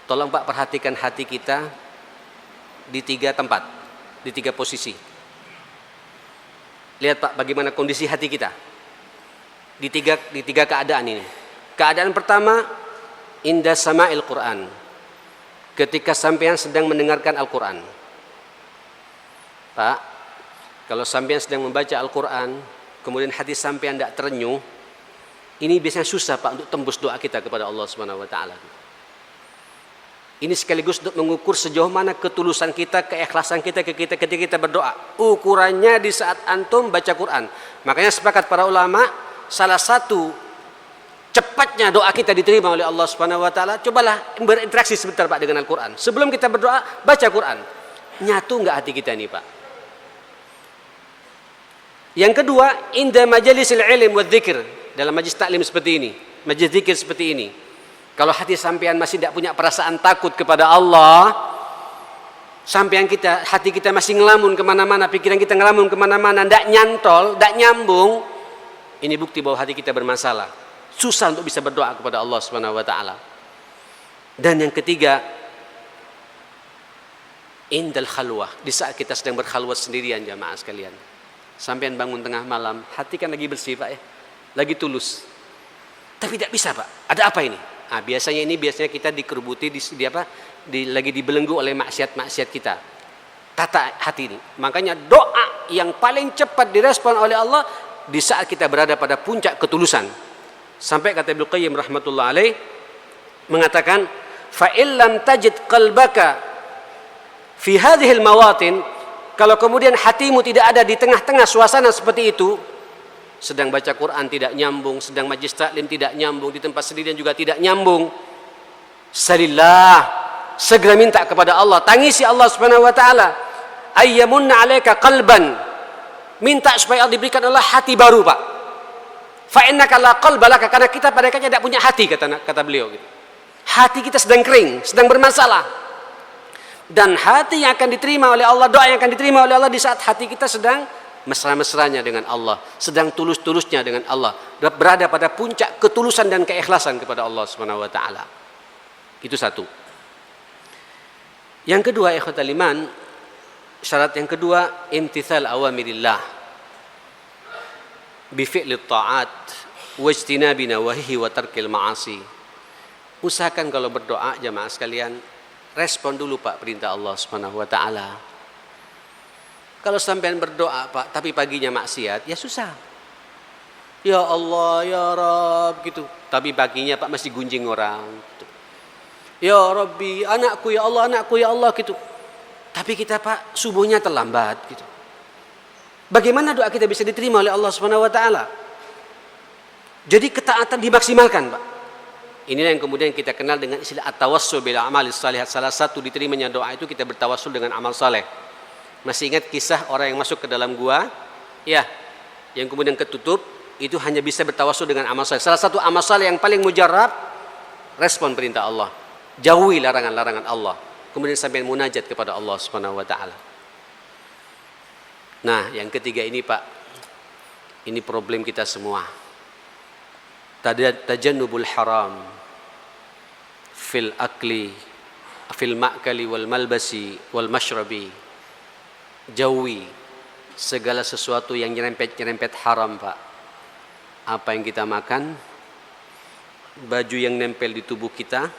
A: Tolong Pak perhatikan hati kita di 3 tempat, di 3 posisi. Lihat Pak bagaimana kondisi hati kita di tiga keadaan ini. Keadaan pertama, inda sama'il Quran, ketika sampean sedang mendengarkan Al-Quran. Pak, Kalau sampean sedang membaca Al-Quran, kemudian hati sampean tidak terenyuh, ini biasanya susah Pak untuk tembus doa kita kepada Allah Subhanahu Wa Taala. Ini sekaligus untuk mengukur sejauh mana ketulusan kita, keikhlasan kita ketika kita berdoa. Ukurannya di saat antum baca Quran. Makanya sepakat para ulama, salah satu cepatnya doa kita diterima oleh Allah Subhanahu Wa Taala, cobalah berinteraksi sebentar Pak dengan Al-Quran. Sebelum kita berdoa, baca Quran. Nyatu nggak hati kita ini Pak? Yang kedua, inda majalisil ilm wa dzikir, dalam majlis taklim seperti ini, majlis zikir seperti ini. Kalau hati sampean masih tidak punya perasaan takut kepada Allah, hati kita masih ngelamun kemana-mana, pikiran kita ngelamun kemana-mana, tidak nyantol, tidak nyambung, ini bukti bahwa hati kita bermasalah. Susah untuk bisa berdoa kepada Allah Subhanahu Wa Taala. Dan yang ketiga, indal khalwah, di saat kita sedang berkhalwat sendirian jamaah sekalian. Sampean bangun tengah malam, hati kan lagi bersih Pak ya, lagi tulus. Tapi tidak bisa Pak, ada apa ini? Biasanya kita dikerubuti, lagi dibelenggu oleh maksiat-maksiat kita. Tata hati ini. Makanya doa yang paling cepat direspon oleh Allah di saat kita berada pada puncak ketulusan. Sampai kata Ibnu Qayyim rahmatullah alaih mengatakan, fa illam tajid qalbaka fi hadhil mawatin, kalau kemudian hatimu tidak ada di tengah-tengah suasana seperti itu, sedang baca Quran tidak nyambung, sedang majlis taklim tidak nyambung, di tempat sendirian juga tidak nyambung, salillah, segera minta kepada Allah, tangisi Allah Subhanahu Wa Taala, ayyamunna alaika qalban, minta supaya Allah diberikan Allah hati baru Pak. Fa innaka la qalba laka, karena kita pada tidak punya hati, kata beliau gitu. Hati kita sedang kering, sedang bermasalah. Dan hati yang akan diterima oleh Allah, doa yang akan diterima oleh Allah di saat hati kita sedang mesra-mesranya dengan Allah, sedang tulus-tulusnya dengan Allah, berada pada puncak ketulusan dan keikhlasan kepada Allah Subhanahu Wa Taala. Itu satu. Yang kedua, ikhwatal iman, syarat yang kedua, imtithal awamirillah bi fi'lit ta'at wa ijtinabi nawahihi wa tarkil ma'asi. Usahakan kalau berdoa jamaah sekalian, respon dulu Pak perintah Allah Subhanahu Wa Taala. Kalau sampean berdoa Pak, tapi paginya maksiat, ya susah. Ya Allah, ya Rabb gitu. Tapi paginya Pak masih gunjing orang. Gitu. Ya Rabbi, anakku ya Allah gitu. Tapi kita Pak subuhnya terlambat gitu. Bagaimana doa kita bisa diterima oleh Allah Subhanahu Wa Taala? Jadi ketaatan dimaksimalkan Pak. Inilah yang kemudian kita kenal dengan istilah at-tawassul bil a'malis shalihat. Salah satu diterimanya doa itu kita bertawassul dengan amal saleh. Masih ingat kisah orang yang masuk ke dalam gua? Ya, yang kemudian ketutup, itu hanya bisa bertawassul dengan amal saleh. Salah satu amal saleh yang paling mujarab, respon perintah Allah. Jauhi larangan-larangan Allah. Kemudian sampai munajat kepada Allah Subhanahu Wa Taala. Nah, yang ketiga ini Pak, ini problem kita semua. Tajannubul haram fil akli, fil ma'kali wal malbasi wal mashrabi. Jauhi segala sesuatu yang nyerempet haram Pak. Apa yang kita makan, baju yang nempel di tubuh kita,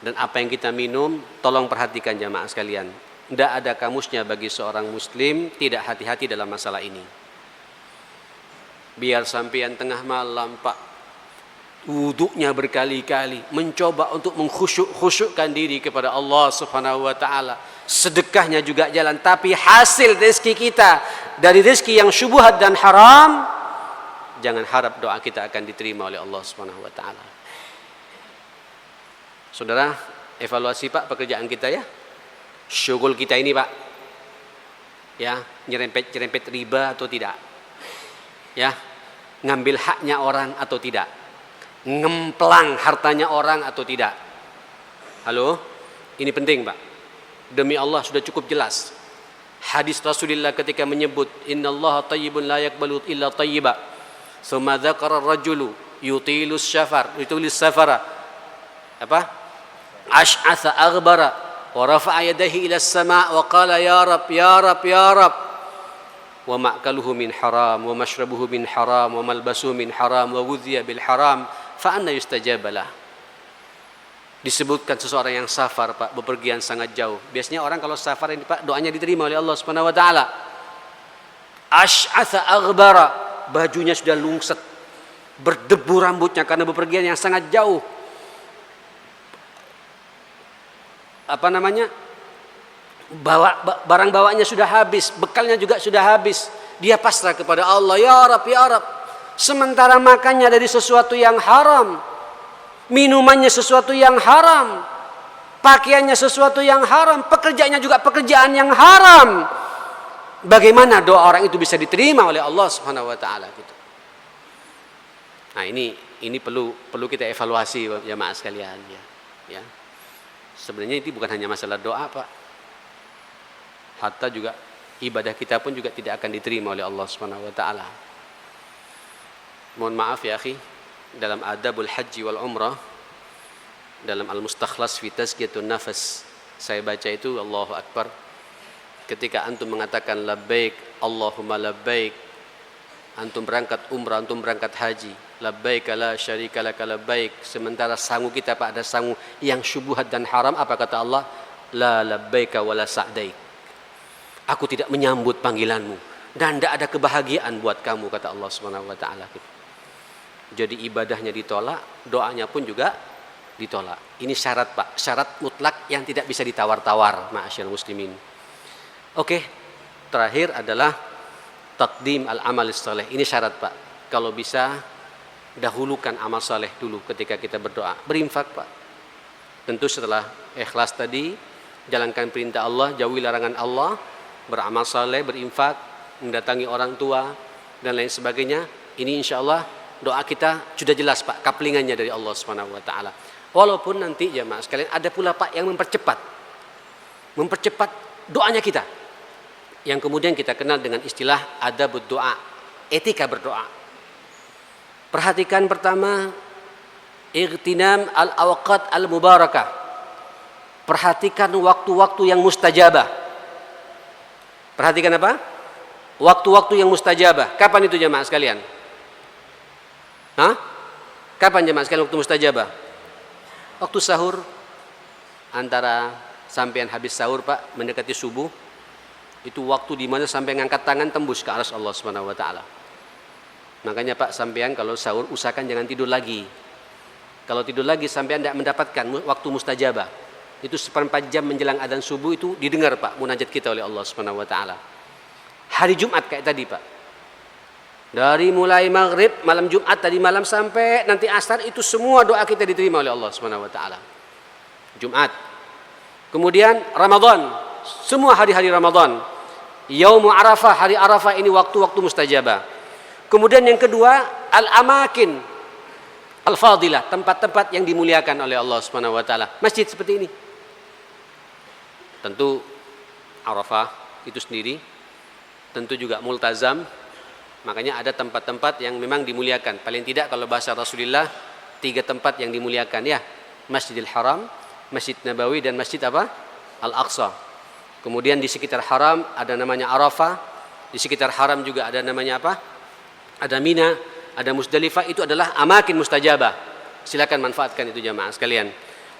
A: dan apa yang kita minum. Tolong perhatikan jamaah sekalian, tidak ada kamusnya bagi seorang muslim tidak hati-hati dalam masalah ini. Biar sampean tengah malam Pak, wuduknya berkali-kali, mencoba untuk mengkhusyukkan diri kepada Allah Subhanahu Wa Taala, sedekahnya juga jalan, tapi hasil rezeki kita dari rezeki yang syubhat dan haram, jangan harap doa kita akan diterima oleh Allah Subhanahu Wa Taala. Saudara, evaluasi Pak pekerjaan kita ya, syugul kita ini Pak, ya, nyerempet riba atau tidak, ya, ngambil haknya orang atau tidak, ngemplang hartanya orang atau tidak. Halo, ini penting Pak. Demi Allah sudah cukup jelas. Hadis Rasulullah ketika menyebut innallaha thayyibun la yaqbalu illa thayyiba. Tsumma dzakara ar-rajulu yutilus safara. Apa? Ash'atha aghbara wa rafa'a yadayhi ila as-sama' wa qala ya rab ya rab ya rab. Wa ma'kaluhu min haram wa mashrabuhu min haram wa malbasuhu min haram wa ghudhiya bil haram. Fa'anna yustajabalah. Disebutkan seseorang yang safar Pak, bepergian sangat jauh. Biasanya orang kalau safar ini Pak, doanya diterima oleh Allah Subhanahu Wa Taala. Asy'atha aghbara, bajunya sudah lungset, berdebu rambutnya karena bepergian yang sangat jauh. Barang bawaannya sudah habis, bekalnya juga sudah habis. Dia pasrah kepada Allah, ya Rab, ya Rab. Sementara makannya dari sesuatu yang haram, minumannya sesuatu yang haram, pakaiannya sesuatu yang haram, pekerjaannya juga pekerjaan yang haram. Bagaimana doa orang itu bisa diterima oleh Allah Subhanahu wa taala gitu. Nah, ini perlu kita evaluasi jemaah sekalian ya. Ya. Sebenarnya itu bukan hanya masalah doa, Pak. Hatta juga ibadah kita pun juga tidak akan diterima oleh Allah Subhanahu wa taala. Mohon maaf ya akhi, dalam adabul haji wal umrah, dalam al-mustakhlas fi tazkiyatun nafas, saya baca itu Allahu akbar. Ketika antum mengatakan labbaik Allahumma labbaik, antum berangkat umrah, antum berangkat haji, labbaik la syarika laka labbaik, sementara sangu kita Pak ada sangu yang syubhat dan haram, apa kata Allah? La labbaika wala sa'daik, aku tidak menyambut panggilanmu dan tidak ada kebahagiaan buat kamu, kata Allah Subhanahu wa taala. Jadi ibadahnya ditolak, doanya pun juga ditolak. Ini syarat Pak, syarat mutlak yang tidak bisa ditawar-tawar, ma'asyiral muslimin. Oke, terakhir adalah taqdim al-amal saleh. Ini syarat Pak. Kalau bisa dahulukan amal saleh dulu ketika kita berdoa. Berinfak Pak. Tentu setelah ikhlas tadi, jalankan perintah Allah, jauhi larangan Allah, beramal saleh, berinfak, mendatangi orang tua dan lain sebagainya. Ini insya Allah doa kita sudah jelas Pak, kaplingannya dari Allah Subhanahu wa taala. Walaupun nanti jemaah sekalian ada pula Pak yang mempercepat doanya kita, yang kemudian kita kenal dengan istilah adabud doa, etika berdoa. Perhatikan pertama, ightinam al-awqat al-mubarakah. Perhatikan waktu-waktu yang mustajabah. Perhatikan apa? Waktu-waktu yang mustajabah. Kapan itu jemaah sekalian? Kapan jemaah sekalian waktu mustajabah? Waktu sahur, antara sampean habis sahur Pak, mendekati subuh. Itu waktu di mana sampai ngangkat tangan tembus ke arsy Allah Subhanahu wa taala. Makanya Pak, sampean kalau sahur usahakan jangan tidur lagi. Kalau tidur lagi sampean tidak mendapatkan waktu mustajabah. Itu 1/4 jam menjelang adzan subuh itu didengar Pak munajat kita oleh Allah Subhanahu wa taala. Hari Jumat kayak tadi Pak. Dari mulai maghrib malam Jumat tadi malam sampai nanti asar itu semua doa kita diterima oleh Allah Subhanahu wa taala. Jumat. Kemudian Ramadan, semua hari-hari Ramadan. Yaumul Arafah, hari Arafah ini waktu-waktu mustajabah. Kemudian yang kedua, al-amakin al-fadilah, tempat-tempat yang dimuliakan oleh Allah Subhanahu wa taala. Masjid seperti ini. Tentu Arafah itu sendiri, tentu juga multazam. Makanya ada tempat-tempat yang memang dimuliakan. Paling tidak kalau bahasa Rasulullah 3 tempat yang dimuliakan ya. Masjidil Haram, Masjid Nabawi dan Masjid apa? Al-Aqsa. Kemudian di sekitar haram ada namanya Arafah, di sekitar haram juga ada namanya apa? Ada Mina, ada Musdalifah, itu adalah amakin mustajabah. Silakan manfaatkan itu jamaah sekalian.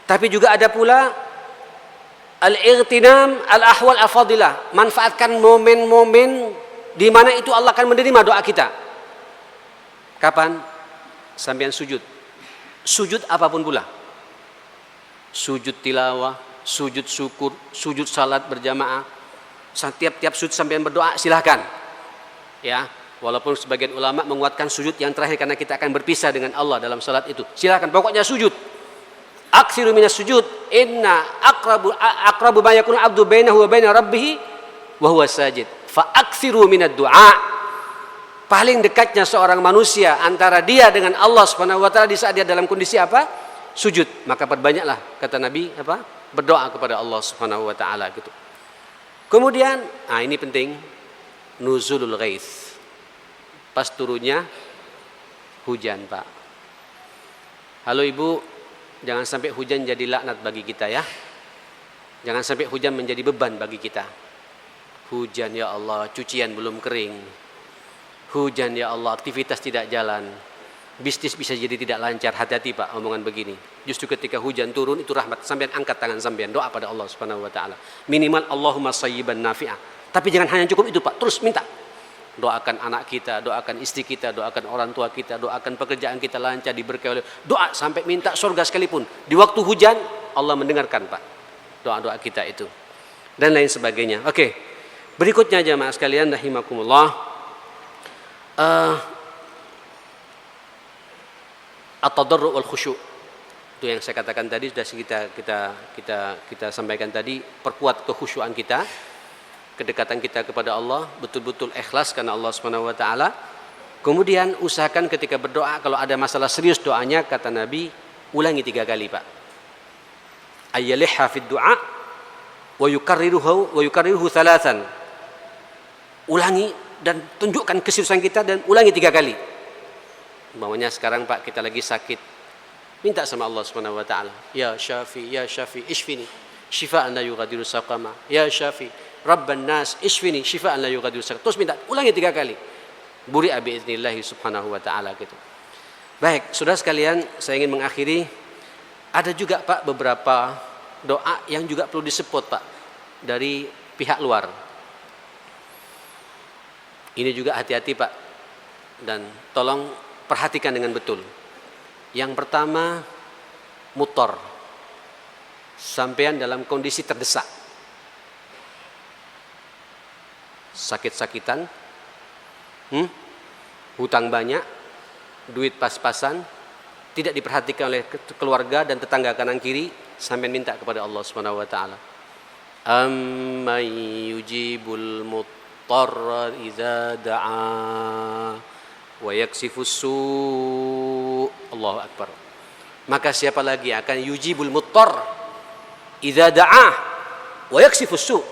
A: Tapi juga ada pula al-ightinam al-ahwal al-fadilah, manfaatkan momen-momen di mana itu Allah akan menerima doa kita. Kapan? Sampean sujud. Sujud apapun pula. Sujud tilawah, sujud syukur, sujud salat berjamaah. Tiap-tiap sujud sampai berdoa silahkan. Ya, walaupun sebagian ulama menguatkan sujud yang terakhir karena kita akan berpisah dengan Allah dalam salat itu. Silahkan, pokoknya sujud. Aksiru minas sujud, inna aqrabu ma yakunu abdu bainahu wa baina rabbih wa huwa sajid. Fa aksiru minad du'a. Paling dekatnya seorang manusia antara dia dengan Allah Subhanahu wa taala di saat dia dalam kondisi apa? Sujud. Maka perbanyaklah kata Nabi apa? Berdoa kepada Allah Subhanahu wa taala gitu. Kemudian, ini penting, nuzulul ghaits. Pas turunnya hujan, Pak. Halo Ibu, jangan sampai hujan jadi laknat bagi kita ya. Jangan sampai hujan menjadi beban bagi kita. Hujan ya Allah, cucian belum kering. Hujan ya Allah, aktivitas tidak jalan. Bisnis bisa jadi tidak lancar. Hati-hati Pak omongan begini. Justru ketika hujan turun itu rahmat. Sampean angkat tangan sampean, doa pada Allah Subhanahu wa taala. Minimal Allahumma sayyiban nafi'ah. Tapi jangan hanya cukup itu Pak, terus minta. Doakan anak kita, doakan istri kita, doakan orang tua kita, doakan pekerjaan kita lancar, diberkahi oleh doa sampai minta surga sekalipun. Di waktu hujan Allah mendengarkan Pak doa-doa kita itu dan lain sebagainya. Oke. Berikutnya jamaah sekalian rahimakumullah, at-tadarru' wal khusyu'. Itu yang saya katakan tadi, sudah kita sampaikan tadi, perkuat kekhusyuan kita, kedekatan kita kepada Allah, betul-betul ikhlas karena Allah Subhanahu wa taala. Kemudian usahakan ketika berdoa, kalau ada masalah serius doanya, kata Nabi, ulangi 3 kali, Pak. Ayyalihha fid du'a wa yukarriruhu thalathan. Ulangi dan tunjukkan keseriusan kita dan ulangi 3 kali. Umpamanya sekarang Pak kita lagi sakit, minta sama Allah Subhanahu wa taala, ya Syafi, ya Syafi, ishfini shifaan la yughadiru saqama, ya Syafi, Rabban nas, ishfini shifaan la yughadiru saqama. Terus minta, ulangi 3 kali. Buri'a biiznillah Subhanahu wa taala gitu. Baik, saudara sekalian, saya ingin mengakhiri. Ada juga Pak beberapa doa yang juga perlu disupport Pak dari pihak luar. Ini juga hati-hati Pak, dan tolong perhatikan dengan betul. Yang pertama, mutor, sampean dalam kondisi terdesak, sakit-sakitan, hutang banyak, duit pas-pasan, tidak diperhatikan oleh keluarga dan tetangga kanan kiri, sampean minta kepada Allah Subhanahu wa taala. Amman yujibul muttarra idza da'a wa yaksifus su'. Allahu akbar. Maka siapa lagi akan yujibul muttar idza da'a wa yaksifus su'?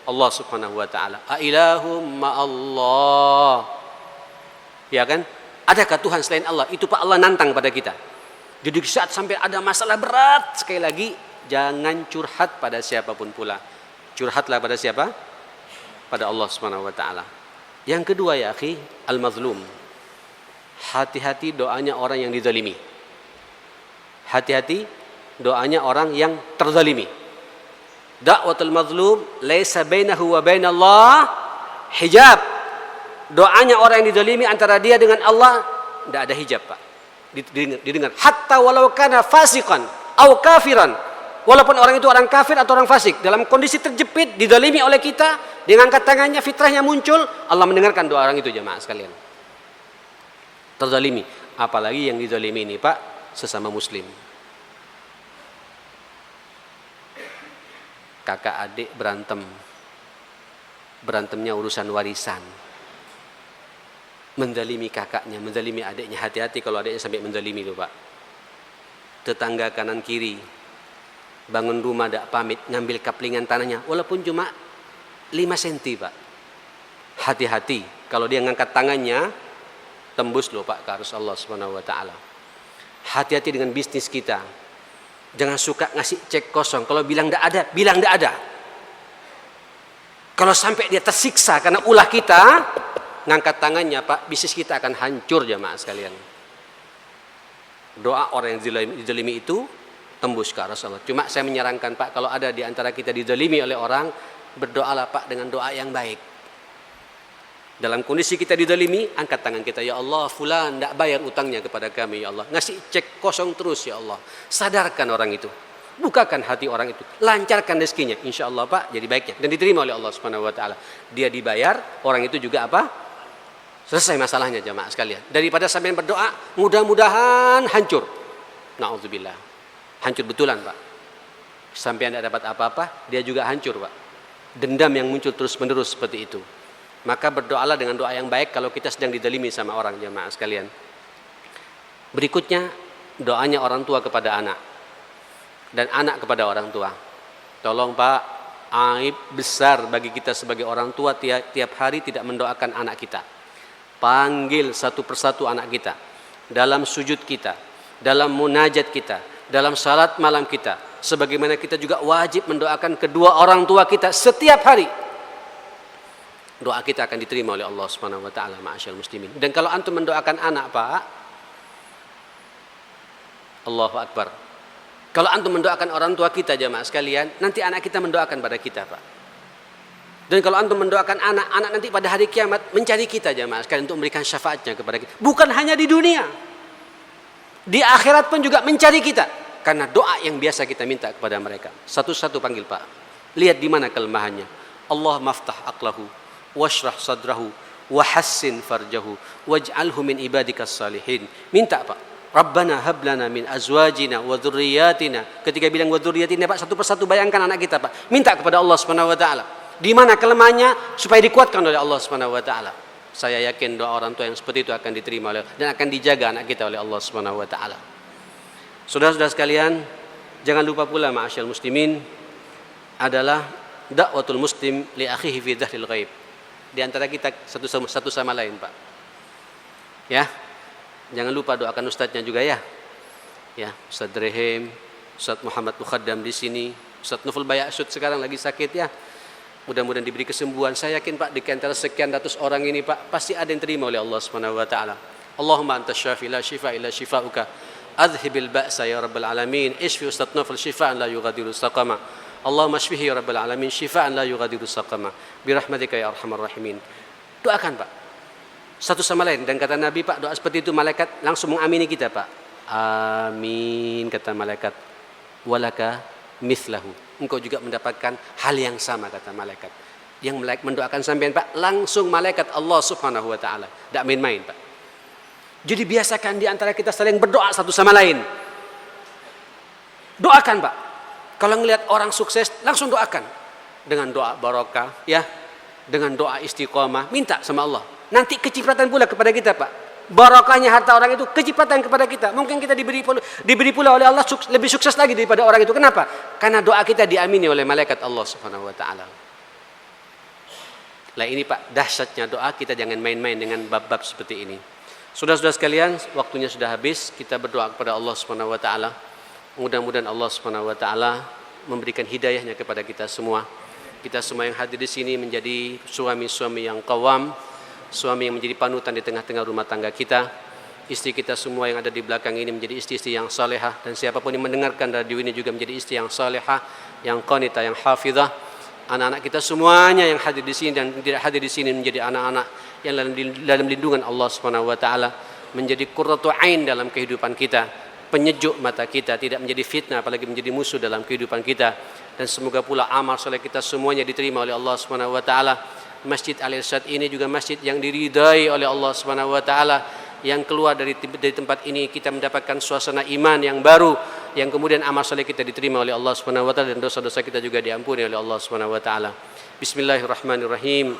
A: Allah Subhanahu wa taala. A ilahum ma Allah. Ya kan? Adakah Tuhan selain Allah? Itu Pak Allah nantang pada kita. Jadi saat sampai ada masalah berat, sekali lagi jangan curhat pada siapapun pula. Curhatlah pada siapa? Pada Allah Subhanahu wa taala. Yang kedua ya akhi, al-mazlum. Hati-hati doanya orang yang dizalimi. Hati-hati doanya orang yang terzalimi. Da'watul mazlum laisa bainahu wa bainallah hijab. Doanya orang yang dizalimi antara dia dengan Allah tidak ada hijab Pak. Didengar. Hatta walau kana fasiqan au kafiran. Walaupun orang itu orang kafir atau orang fasik, dalam kondisi terjepit, dizalimi oleh kita, dengan angkat tangannya, fitrahnya muncul, Allah mendengarkan doa orang itu jemaah sekalian. Terzalimi. Apalagi yang dizalimi ini Pak, sesama muslim. Kakak adik berantem. Berantemnya urusan warisan. Menzalimi kakaknya, menzalimi adiknya. Hati-hati kalau adiknya sampai menzalimi itu Pak. Tetangga kanan kiri, bangun rumah tidak pamit, ngambil kaplingan tanahnya, walaupun cuma 5 cm Pak. Hati-hati, kalau dia ngangkat tangannya, tembus loh Pak ke arus Allah Subhanahu wa taala. Hati-hati dengan bisnis kita. Jangan suka ngasih cek kosong. Kalau bilang tidak ada, bilang tidak ada. Kalau sampai dia tersiksa karena ulah kita, ngangkat tangannya Pak, bisnis kita akan hancur jemaah sekalian. Doa orang yang dizalimi itu tembus ke arah Allah. Cuma saya menyarankan Pak, kalau ada di antara kita dizalimi oleh orang, berdoalah Pak dengan doa yang baik. Dalam kondisi kita dizalimi, angkat tangan kita, ya Allah, fulan tidak bayar utangnya kepada kami, ya Allah. Ngasih cek kosong terus, ya Allah. Sadarkan orang itu. Bukakan hati orang itu. Lancarkan rezekinya. Insya Allah Pak, jadi baiknya. Dan diterima oleh Allah Subhanahu wa taala. Dia dibayar, orang itu juga apa? Selesai masalahnya jamaah sekalian. Daripada sampai berdoa, mudah-mudahan hancur. Na'udzubillah. Hancur betulan Pak. Sampai tidak dapat apa-apa, dia juga hancur Pak. Dendam yang muncul terus-menerus seperti itu. Maka berdoalah dengan doa yang baik kalau kita sedang dizalimi sama orang jamaah sekalian. Berikutnya, doanya orang tua kepada anak. Dan anak kepada orang tua. Tolong Pak, aib besar bagi kita sebagai orang tua tiap hari tidak mendoakan anak kita. Panggil satu persatu anak kita. Dalam sujud kita, dalam munajat kita, dalam salat malam kita. Sebagaimana kita juga wajib mendoakan kedua orang tua kita setiap hari. Doa kita akan diterima oleh Allah Subhanahu wa taala, ma'asyal muslimin. Dan kalau antum mendoakan anak Pak, Allahu akbar. Kalau antum mendoakan orang tua kita jamaah sekalian, nanti anak kita mendoakan pada kita Pak. Dan kalau antum mendoakan anak nanti pada hari kiamat mencari kita jamaah sekalian untuk memberikan syafaatnya kepada kita. Bukan hanya di dunia, di akhirat pun juga mencari kita. Karena doa yang biasa kita minta kepada mereka. Satu-satu panggil Pak. Lihat di mana kelemahannya. Allah maftah aqlahu, washrah sadrahu, wahassin farjahu, waj'alhu min ibadikas salihin. Minta Pak. Rabbana hablana min azwajina wa dzurriyyatina. Ketika bilang wa dzurriyyatina Pak, satu persatu bayangkan anak kita Pak. Minta kepada Allah Subhanahu wa taala. Di mana kelemahannya supaya dikuatkan oleh Allah Subhanahu wa taala. Saya yakin doa orang tua yang seperti itu akan diterima oleh dan akan dijaga anak kita oleh Allah Subhanahu wa taala. Saudara-saudara sekalian, jangan lupa pula ma'asyal muslimin adalah dakwatul muslim li akhihi fi dhahril ghaib. Di antara kita satu sama lain, Pak. Ya. Jangan lupa doakan ustadznya juga ya. Ya, Ustaz Rehim, Ustaz Muhammad Mukhaddam di sini, Ustaz Nuful Bayasud sekarang lagi sakit ya. Mudah-mudahan diberi kesembuhan. Saya yakin Pak di antara sekian ratus orang ini Pak pasti ada yang terima oleh Allah Subhanahu wa taala. Allahumma antas syafi la shifa illa shifauka. Adhibil ba'sa ya rabbal alamin. Ishfi Ustaz Nuful shifaan la yughadiru saqama. Allahumma shfihi ya rabbal alamin shifaan la yughadiru saqama. Birahmatika ya arhamar rahimin. Doakan Pak. Satu sama lain dan kata Nabi Pak doa seperti itu malaikat langsung mengamini kita Pak. Amin kata malaikat. Walaka mithlahu. Engkau juga mendapatkan hal yang sama kata malaikat. Yang mendoakan sampean Pak, langsung malaikat Allah Subhanahu wa taala. Tidak main-main Pak. Jadi biasakan di antara kita saling berdoa satu sama lain. Doakan Pak. Kalau ngelihat orang sukses, langsung doakan dengan doa barokah ya, dengan doa istiqomah, minta sama Allah. Nanti kecipratan pula kepada kita Pak. Barokahnya harta orang itu kecipratan kepada kita. Mungkin kita diberi pula oleh Allah lebih sukses lagi daripada orang itu. Kenapa? Karena doa kita diamini oleh malaikat Allah Subhanahu wa taala. Lah ini Pak, dahsyatnya doa, kita jangan main-main dengan bab-bab seperti ini. Saudara-saudara sekalian, waktunya sudah habis. Kita berdoa kepada Allah Subhanahu wa taala. Mudah-mudahan Allah Subhanahu wa taala memberikan hidayahnya kepada kita semua. Kita semua yang hadir di sini menjadi suami-suami yang qawam, suami yang menjadi panutan di tengah-tengah rumah tangga kita. Istri kita semua yang ada di belakang ini menjadi istri-istri yang salehah, dan siapapun yang mendengarkan radio ini juga menjadi istri yang salehah, yang qanitah, yang hafizah. Anak-anak kita semuanya yang hadir di sini dan tidak hadir di sini menjadi anak-anak yang dalam lindungan Allah Subhanahu wa taala, menjadi qurratu ain dalam kehidupan kita, penyejuk mata kita, tidak menjadi fitnah apalagi menjadi musuh dalam kehidupan kita. Dan semoga pula amal soleh kita semuanya diterima oleh Allah Subhanahu wa taala. Masjid Al-Irsyad ini juga masjid yang diridai oleh Allah Subhanahu wa taala. Yang keluar dari tempat ini kita mendapatkan suasana iman yang baru, yang kemudian amal saleh kita diterima oleh Allah Subhanahu wa taala dan dosa-dosa kita juga diampuni oleh Allah Subhanahu wa taala. Bismillahirrahmanirrahim.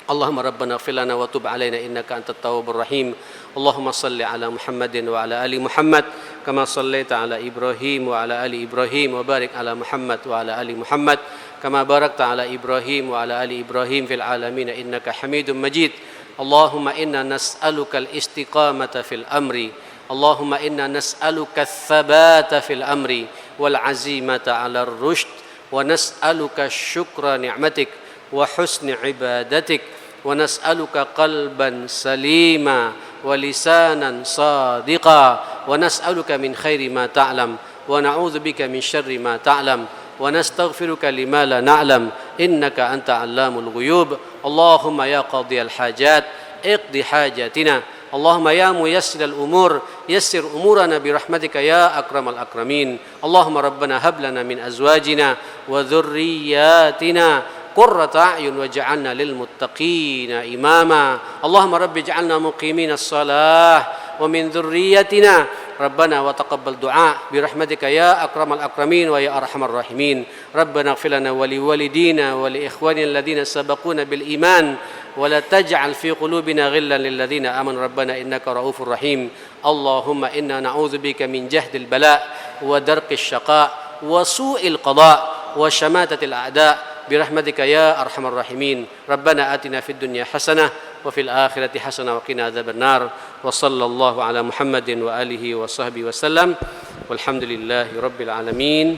A: Allahumma rabbana ighfir lana wa tub alaina innaka antat tawwabur rahim. Allahumma salli ala Muhammadin wa ala ali Muhammad kama sallaita ala Ibrahim wa ala ali Ibrahim wa barik ala Muhammad wa ala ali Muhammad kama barakta ala Ibrahim wa ala ali Ibrahim fil alamin innaka Hamidum Majid. Allahumma inna nas'aluka al-istiqamata fil amri. Allahumma inna nas'aluka ats-tsabata fil amri wal 'azimata 'ala ar-rushd wa nas'aluka syukra ni'matik wa husni ibadatik wa nas'aluka qalban salima wa lisanan sadiqa wa nas'aluka min khairi ma ta'lam wa na'udzubika min syarri ma ta'lam wa nastaghfiruka lima la na'lam innaka anta 'allamul ghuyub. Allahumma ya qadhiyal hajat iqdi hajatina. Allahumma ya muyassiral umur yassir umurana birahmatika ya akramal akramin. Allahumma rabbana hab lana min azwajina wa dhurriyyatina qurrata a'yun waj'alna lil muttaqina imama. Allahumma rabbi ij'alna muqimin as-salah wa min dhurriyyatina Rabbana wa taqabbal du'a birahmatika ya akramal akramin wa ya arhamar rahimin. Rabbana ighfir lana wa li walidina wa li ikhwanina alladhina sabaquna bil iman wa la taj'al fi qulubina ghillan lil ladzina amanu rabbana innaka raufur rahim. Allahumma inna na'udzubika min jahdil bala wa darqish syaqa wa su'il qada wa syamatatil a'da birahmatika ya arhamar rahimin. Rabbana atina fid dunya hasanah wa fil akhirati hasanah wa qina adzabannar. Wa sallallahu ala Muhammadin wa alihi wa sahbihi wasallam. Walhamdulillahi rabbil alamin.